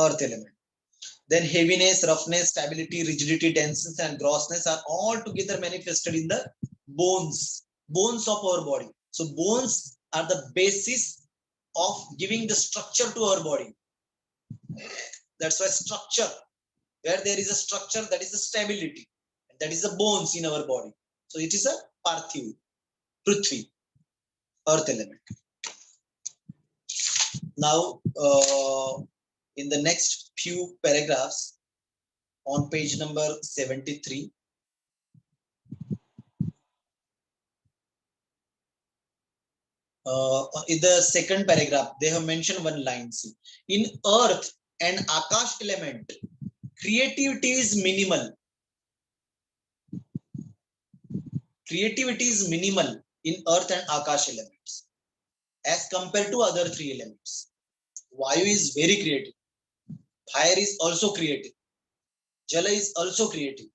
earth element. Then heaviness, roughness, stability, rigidity, denseness, and grossness are all together manifested in the bones of our body. So bones are the basis of giving the structure to our body. That's why structure, where there is a structure, that is a stability. That is the bones in our body. So it is a Parthiv, Prithvi, earth element. Now, in the next few paragraphs on page number 73, in the second paragraph, they have mentioned one line. See, in earth and Akash element, creativity is minimal. Creativity is minimal in earth and Akash elements as compared to other three elements. Vayu is very creative. Fire is also creative. Jala is also creative.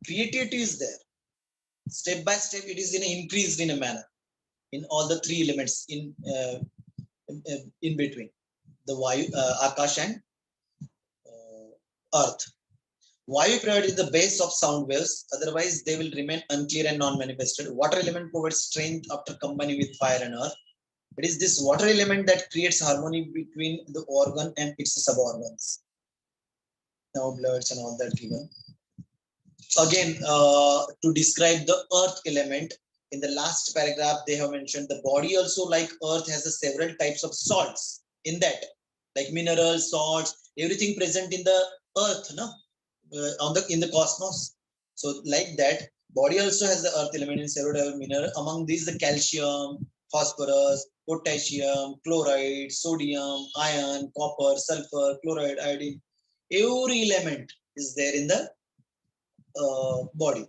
Creativity is there. Step by step, it is increased in a manner in all the three elements in between the Vayu, Akash, and Earth. Vayu provides the base of sound waves, otherwise they will remain unclear and non-manifested. Water element provides strength after combining with fire and earth. It is this water element that creates harmony between the organ and its suborgans. Now bloods and all that given. Again, to describe the earth element, in the last paragraph, they have mentioned the body also, like earth, has a several types of salts in that, like minerals, salts, everything present in the earth, no? In the cosmos. So like that, body also has the earth element in several types of mineral. Among these, the calcium, phosphorus, potassium, chloride, sodium, iron, copper, sulfur, chloride, iodine. Every element is there in the body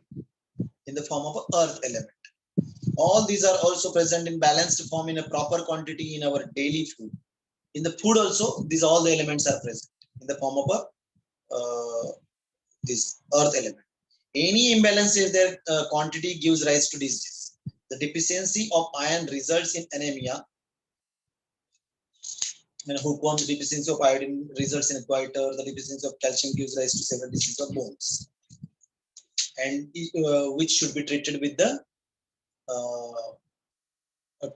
in the form of an earth element. All these are also present in balanced form in a proper quantity in our daily food. In the food also, these all the elements are present in the form of a this earth element. Any imbalance in their quantity gives rise to disease. The deficiency of iron results in anemia. And hookworm, the deficiency of iodine results in a goiter. The deficiency of calcium gives rise to several diseases of bones, and which should be treated with the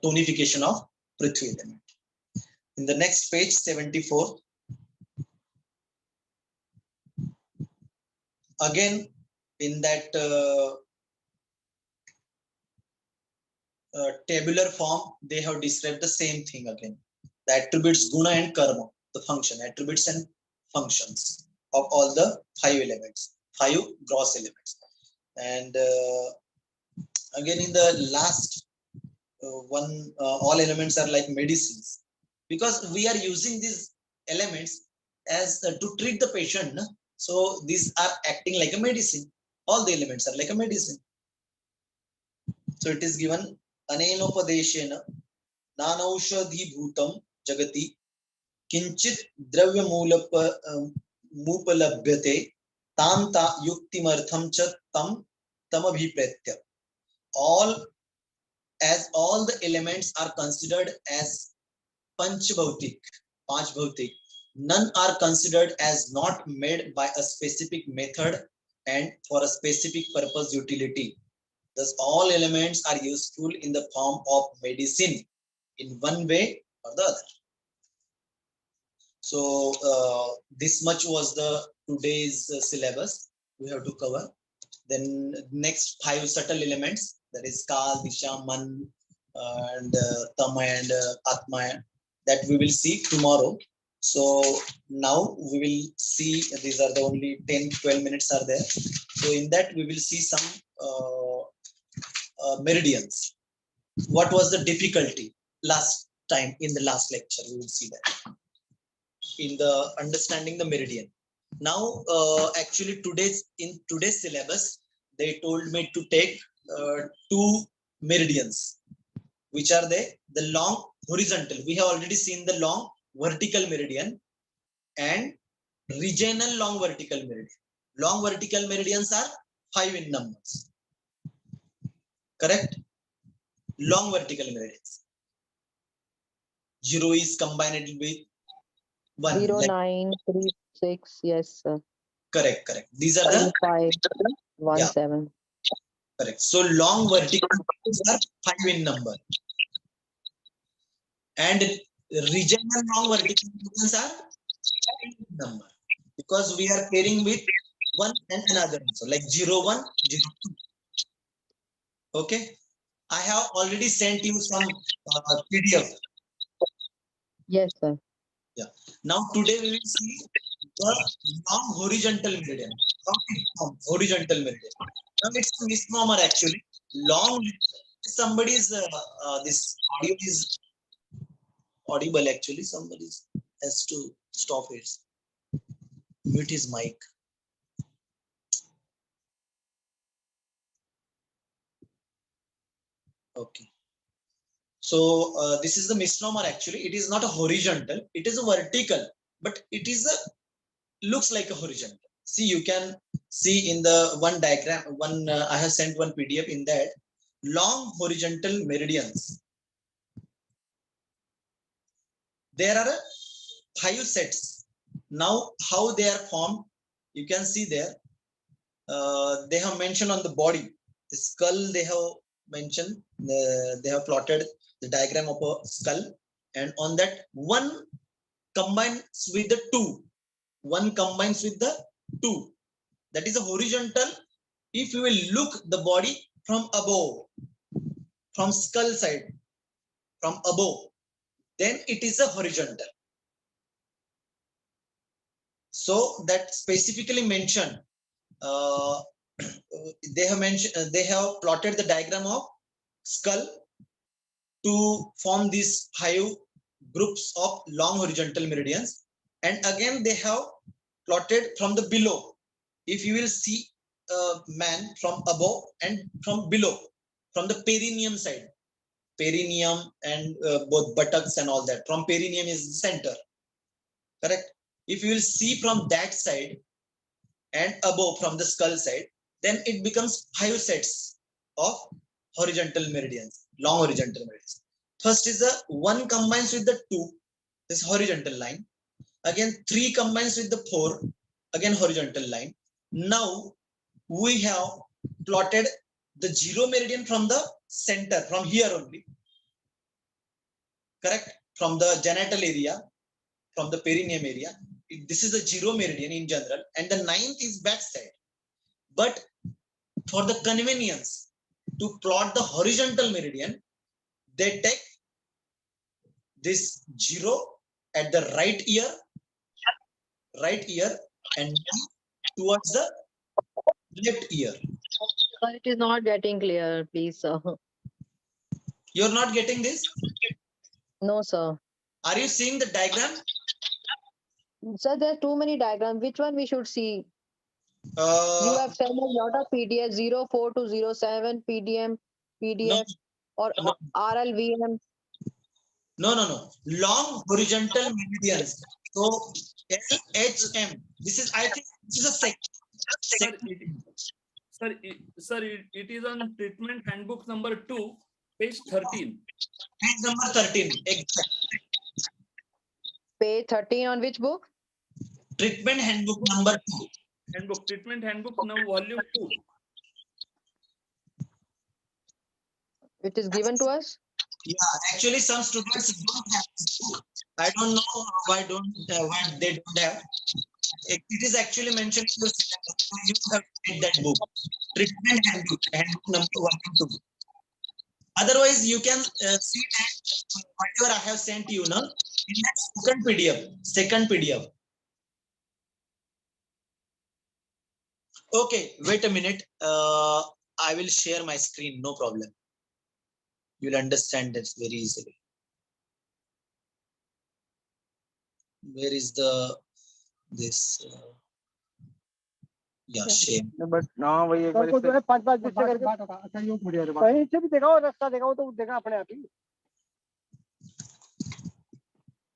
tonification of Prithvi element. In the next page, 74. Again, in that tabular form, they have described the same thing again. The attributes guna and karma, the function, attributes and functions of all the five elements, five gross elements. And again, in the last one, all elements are like medicines, because we are using these elements as to treat the patient. No? So these are acting like a medicine. All the elements are like a medicine. So it is given anenopadeshena nanaushadhi bhutam jagati kinchit dravya mupalabhyate tam ta yuktimartham cha tam tamabhipretya. All the elements are considered as panchbhautik, none are considered as not made by a specific method and for a specific purpose utility. Thus, all elements are useful in the form of medicine in one way or the other. So, this much was the today's syllabus we have to cover. Then next 5 subtle elements, that is Kaal, Disha, Man, and Tama and Atma, that we will see tomorrow. So now we will see, these are the only 10-12 minutes are there. So in that we will see some meridians. What was the difficulty last time in the last lecture? We will see that in the understanding the meridian. Now actually in today's syllabus, they told me to take 2 meridians. Which are they? The long horizontal. We have already seen the long vertical meridian and regional long vertical meridian. Long vertical meridians are 5 in numbers. Correct? Long vertical meridians. 0 is combined with 1. 0, Like 9, 3, 6, yes, sir. Correct. These are the 5, 1, Yeah. 7. correct. So long vertical motions are 5 in number, and regional long vertical motions are 10 in number, because we are pairing with one and another. So like 0, 1, 0, 2. Okay. I have already sent you some PDF. Yes, sir. Now today we will see the long horizontal meridian. How it forms, horizontal meridian. Now it's a misnomer actually. Long, somebody's this audio is audible actually. Somebody has to stop it. Mute his mic. Okay. So this is the misnomer actually. It is not a horizontal. It is a vertical, but it is a looks like a horizontal. See, you can see in the one diagram. I have sent one PDF in that long horizontal meridians. There are 5 sets. Now, how they are formed, you can see there. They have mentioned on the body, the skull. They have mentioned. They have plotted the diagram of a skull, and on that one combines with the 2. One combines with the 2. That is a horizontal. If you will look the body from above, from skull side, from above, then it is a horizontal. So that specifically mentioned, they have plotted the diagram of skull to form these 5 groups of long horizontal meridians, and again they have plotted from the below. If you will see a man from above and from below, from the perineum side, perineum and both buttocks and all that, from perineum is the center, correct? If you will see from that side and above from the skull side, then it becomes 5 sets of horizontal meridians, long horizontal meridians. First is the 1 combines with the 2, this horizontal line. Again 3 combines with the 4, again horizontal line. Now we have plotted the 0 meridian from the center, from here only, correct? From the genital area, from the perineum area. This is the 0 meridian in general, and the 9th is backside. But for the convenience to plot the horizontal meridian, they take this 0 at the right ear, and towards the left ear. Sir, it is not getting clear, please, sir. You're not getting this? No, sir. Are you seeing the diagram? Sir, there are too many diagrams. Which one we should see? You Uh, have sent a lot of PDF, 04 to 07, no, PDF, or no, RLVM. no. Long horizontal meridians. So LHM. This is, I think, this is a Sir, second. it is on treatment handbook number 2, page 13. Page number 13. Exact. Page 13 on which book? Treatment handbook number 2. Handbook, treatment handbook, now volume 2. It is given to us? Yeah, actually, some students don't have this book. I don't know why they don't have. It is actually mentioned in the syllabus, so you have to read that book. Treatment handbook number 1 and 2. Otherwise, you can see that whatever I have sent you now in that second PDF. Okay, wait a minute. I will share my screen, no problem. You'll understand this very easily. Where is this? Yeah, share. But हाँ वही एक बार जो है 5-5 बीस से करके अच्छा यूं बढ़िया कहीं से भी दिखाओ रास्ता दिखाओ तो देखा अपने आप ही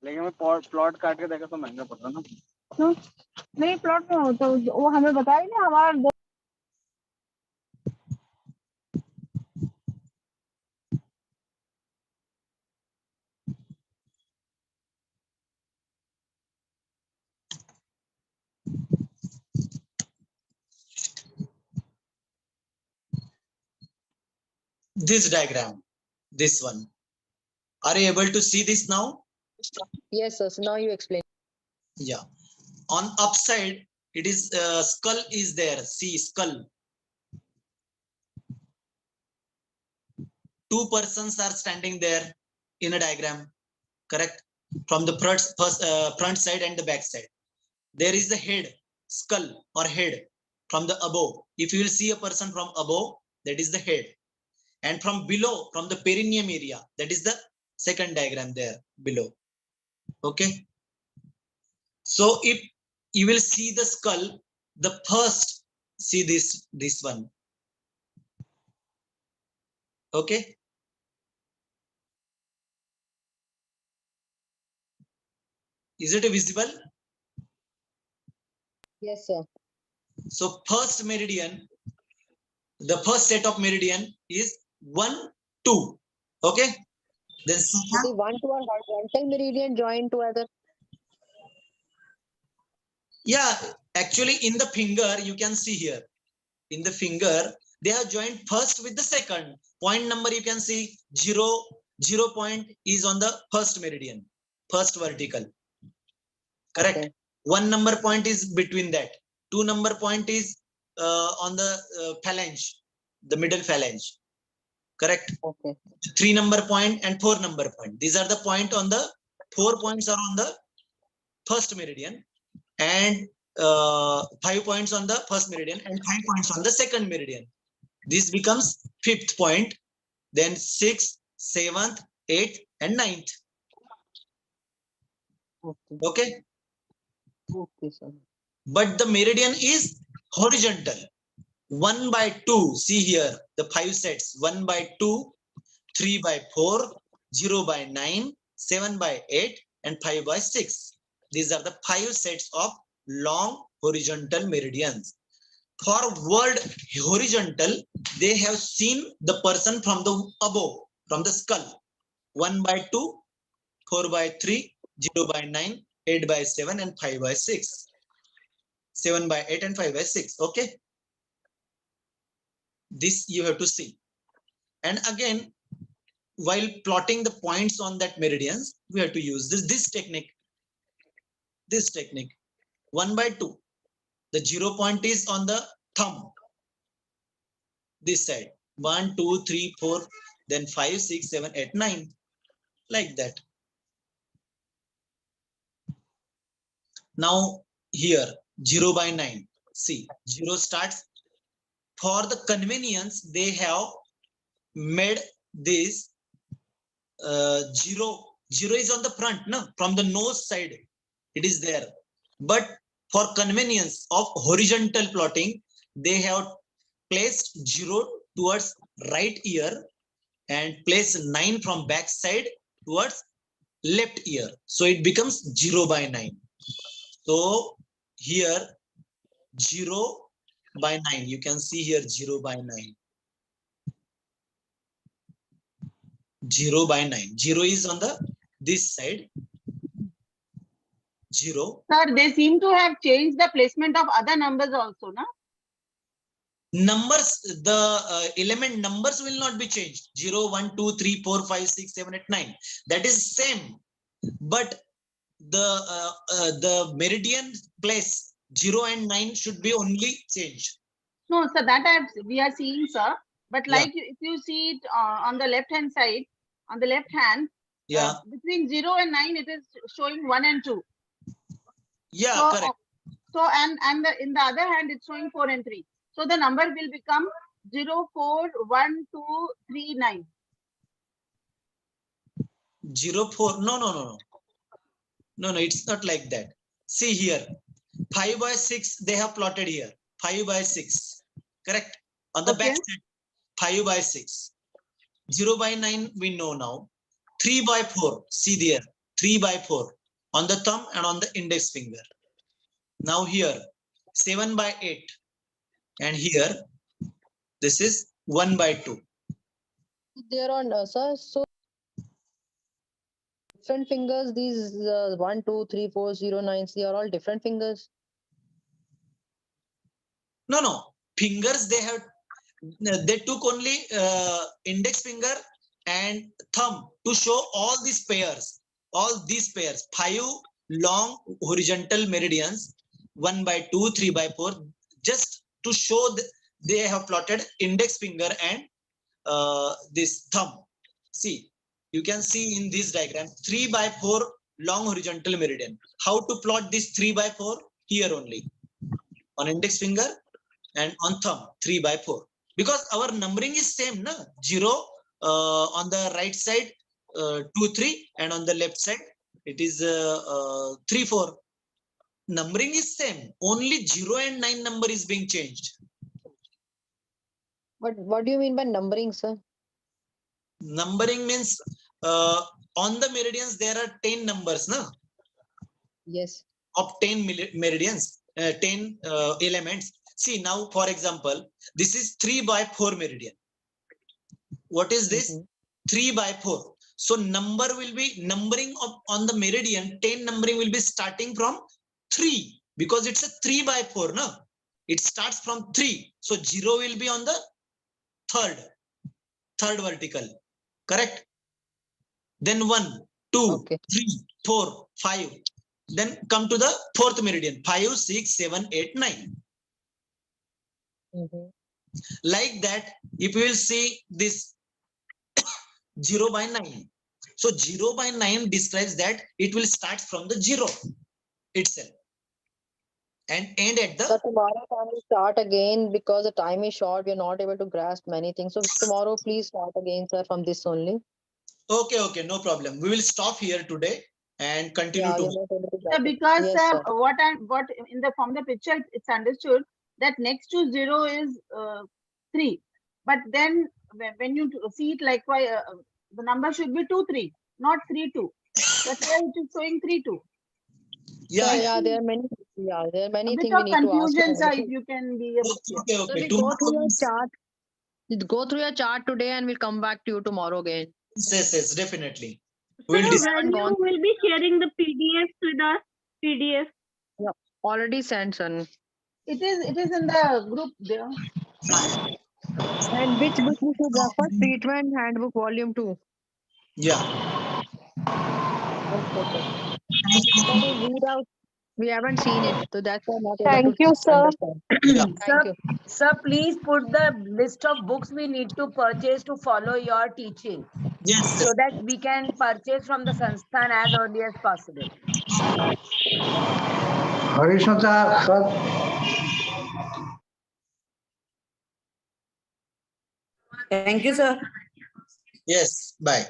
लेकिन मैं प्लॉट काट के देखा तो महंगा पड़ रहा ना क्यों नहीं प्लॉट में हो तो वो हमें बताया ना हमारा this diagram, this one. Are you able to see this now? Yes, sir. So now you explain. Yeah. On upside, it is skull is there. See, skull. Two persons are standing there in a diagram, correct? From the front side and the back side. There is the head, skull or head from the above. If you will see a person from above, that is the head. And from below, from the perineum area, that is the second diagram there below. Okay. So if you will see the skull, the first, see this one. Okay. Is it visible? Yes, sir. So first meridian, the first set of meridian is 1, 2. Okay. Then It second, is one to a horizontal meridian joined together. yeah, actually in the finger, you can see here. In the finger, they have joined first with the second. Point number you can see 0, 0 point is on the first meridian, first vertical. Correct. Okay. 1 number point is between that. 2 number point is on the phalange, the middle phalange. Correct. Okay. 3 number point and 4 number point. These are the point on the 4 points are on the first meridian and 5 points on the first meridian and 5 points on the second meridian. This becomes 5th point, then 6th, 7th, 8th, and 9th. Okay. Okay. Okay, sir. But the meridian is horizontal. 1 by 2. See here the 5 sets. 1 by 2, 3 by 4, 0 by 9, 7 by 8, and 5 by 6. These are the 5 sets of long horizontal meridians. For word horizontal, they have seen the person from the above, from the skull. 1 by 2, 4 by 3, 0 by 9, 8 by 7, and 5 by 6. 7 by 8 and 5 by 6. Okay. This you have to see. And again, while plotting the points on that meridians, we have to use this technique. This technique. 1 by 2. The 0 point is on the thumb. This side. 1, 2, 3, 4, then 5, 6, 7, 8, 9. Like that. Now here 0 by 9. See, 0 starts. For the convenience, they have made this 0. 0 is on the front, no? From the nose side, it is there. But for convenience of horizontal plotting, they have placed 0 towards right ear and place 9 from back side towards left ear. So it becomes 0 by 9. So here 0 by 9. You can see here 0 by 9. 0 by 9. 0 is on the this side. 0. Sir, they seem to have changed the placement of other numbers also, no? Numbers, the element numbers will not be changed. 0, 1, 2, 3, 4, 5, 6, 7, 8, 9. That is same. But the meridian place 0 and 9 should be only changed. No, sir, we are seeing, sir. But Yeah. like if you see it on the left hand side, on the left hand, Yeah. between 0 and 9, it is showing 1 and 2. Yeah, So, correct. So in the other hand, it's showing 4 and 3. So the number will become 0, 4, 1, 2, 3, 9. 0, 4. No. No, it's not like that. See here. 5 by 6, they have plotted here. 5 by 6. Correct. On the back side, 5 by 6. 0 by 9, we know now. 3 by 4. See there. 3 by 4. On the thumb and on the index finger. Now here. 7 by 8. And here, this is 1 by 2. They are on, sir. So different fingers. These 1, 2, 3, 4, 0, 9. They are all different fingers. No. Fingers, they have they took only index finger and thumb to show all these pairs, 5 long horizontal meridians, 1 by 2, 3 by 4, just to show they have plotted index finger and this thumb. See, you can see in this diagram 3 by 4 long horizontal meridian. How to plot this 3 by 4? Here only, on index finger and on thumb, 3 by 4. Because our numbering is same, na? 0 on the right side, 2, 3, and on the left side, it is 3, 4. Numbering is same. Only 0 and 9 number is being changed. But what do you mean by numbering, sir? Numbering means on the meridians there are 10 numbers, na? Yes. Of 10 meridians, 10 elements. See now, for example, this is 3 by 4 meridian. What is this? 3 by 4. So number will be numbering of on the meridian, 10 numbering will be starting from 3 because it's a 3 by 4, no? It starts from 3. So 0 will be on the third vertical. Correct? Then 1, 2, 3, 4, 5. Then come to the fourth meridian, 5, 6, 7, 8, 9. Like that, if you will see this 0 by 9. So 0 by 9 describes that it will start from the 0 itself and end at the... So tomorrow can we start again because the time is short. We are not able to grasp many things. So tomorrow please start again, sir, from this only. Okay, no problem. We will stop here today and continue tomorrow. Because Yes, sir. what in the from the picture it's understood that next to 0 is 3, but then when you see it like why the number should be 2, 3, not 3, 2. That's why it is showing 3, 2. Yeah, there are many. Yeah, there are many A bit things we of need to ask. confusion, sir, if you can be a bit clear. So we go through your chart. Go through your chart today, and we'll come back to you tomorrow again. Yes, definitely. Sir, when you will be sharing the PDFs with us? PDF. Yeah, already sent, son. It is in the group there. And which book you should refer? Treatment Handbook Volume 2. Yeah. Okay, sir. Can you read out? We haven't seen it, so that's why I'm not able Thank to you, sir. understand. Thank you. Sir, please put the list of books we need to purchase to follow your teaching Yes. so that we can purchase from the Sansthan as early as possible. Harishna sir. Thank you, sir. Yes. Bye.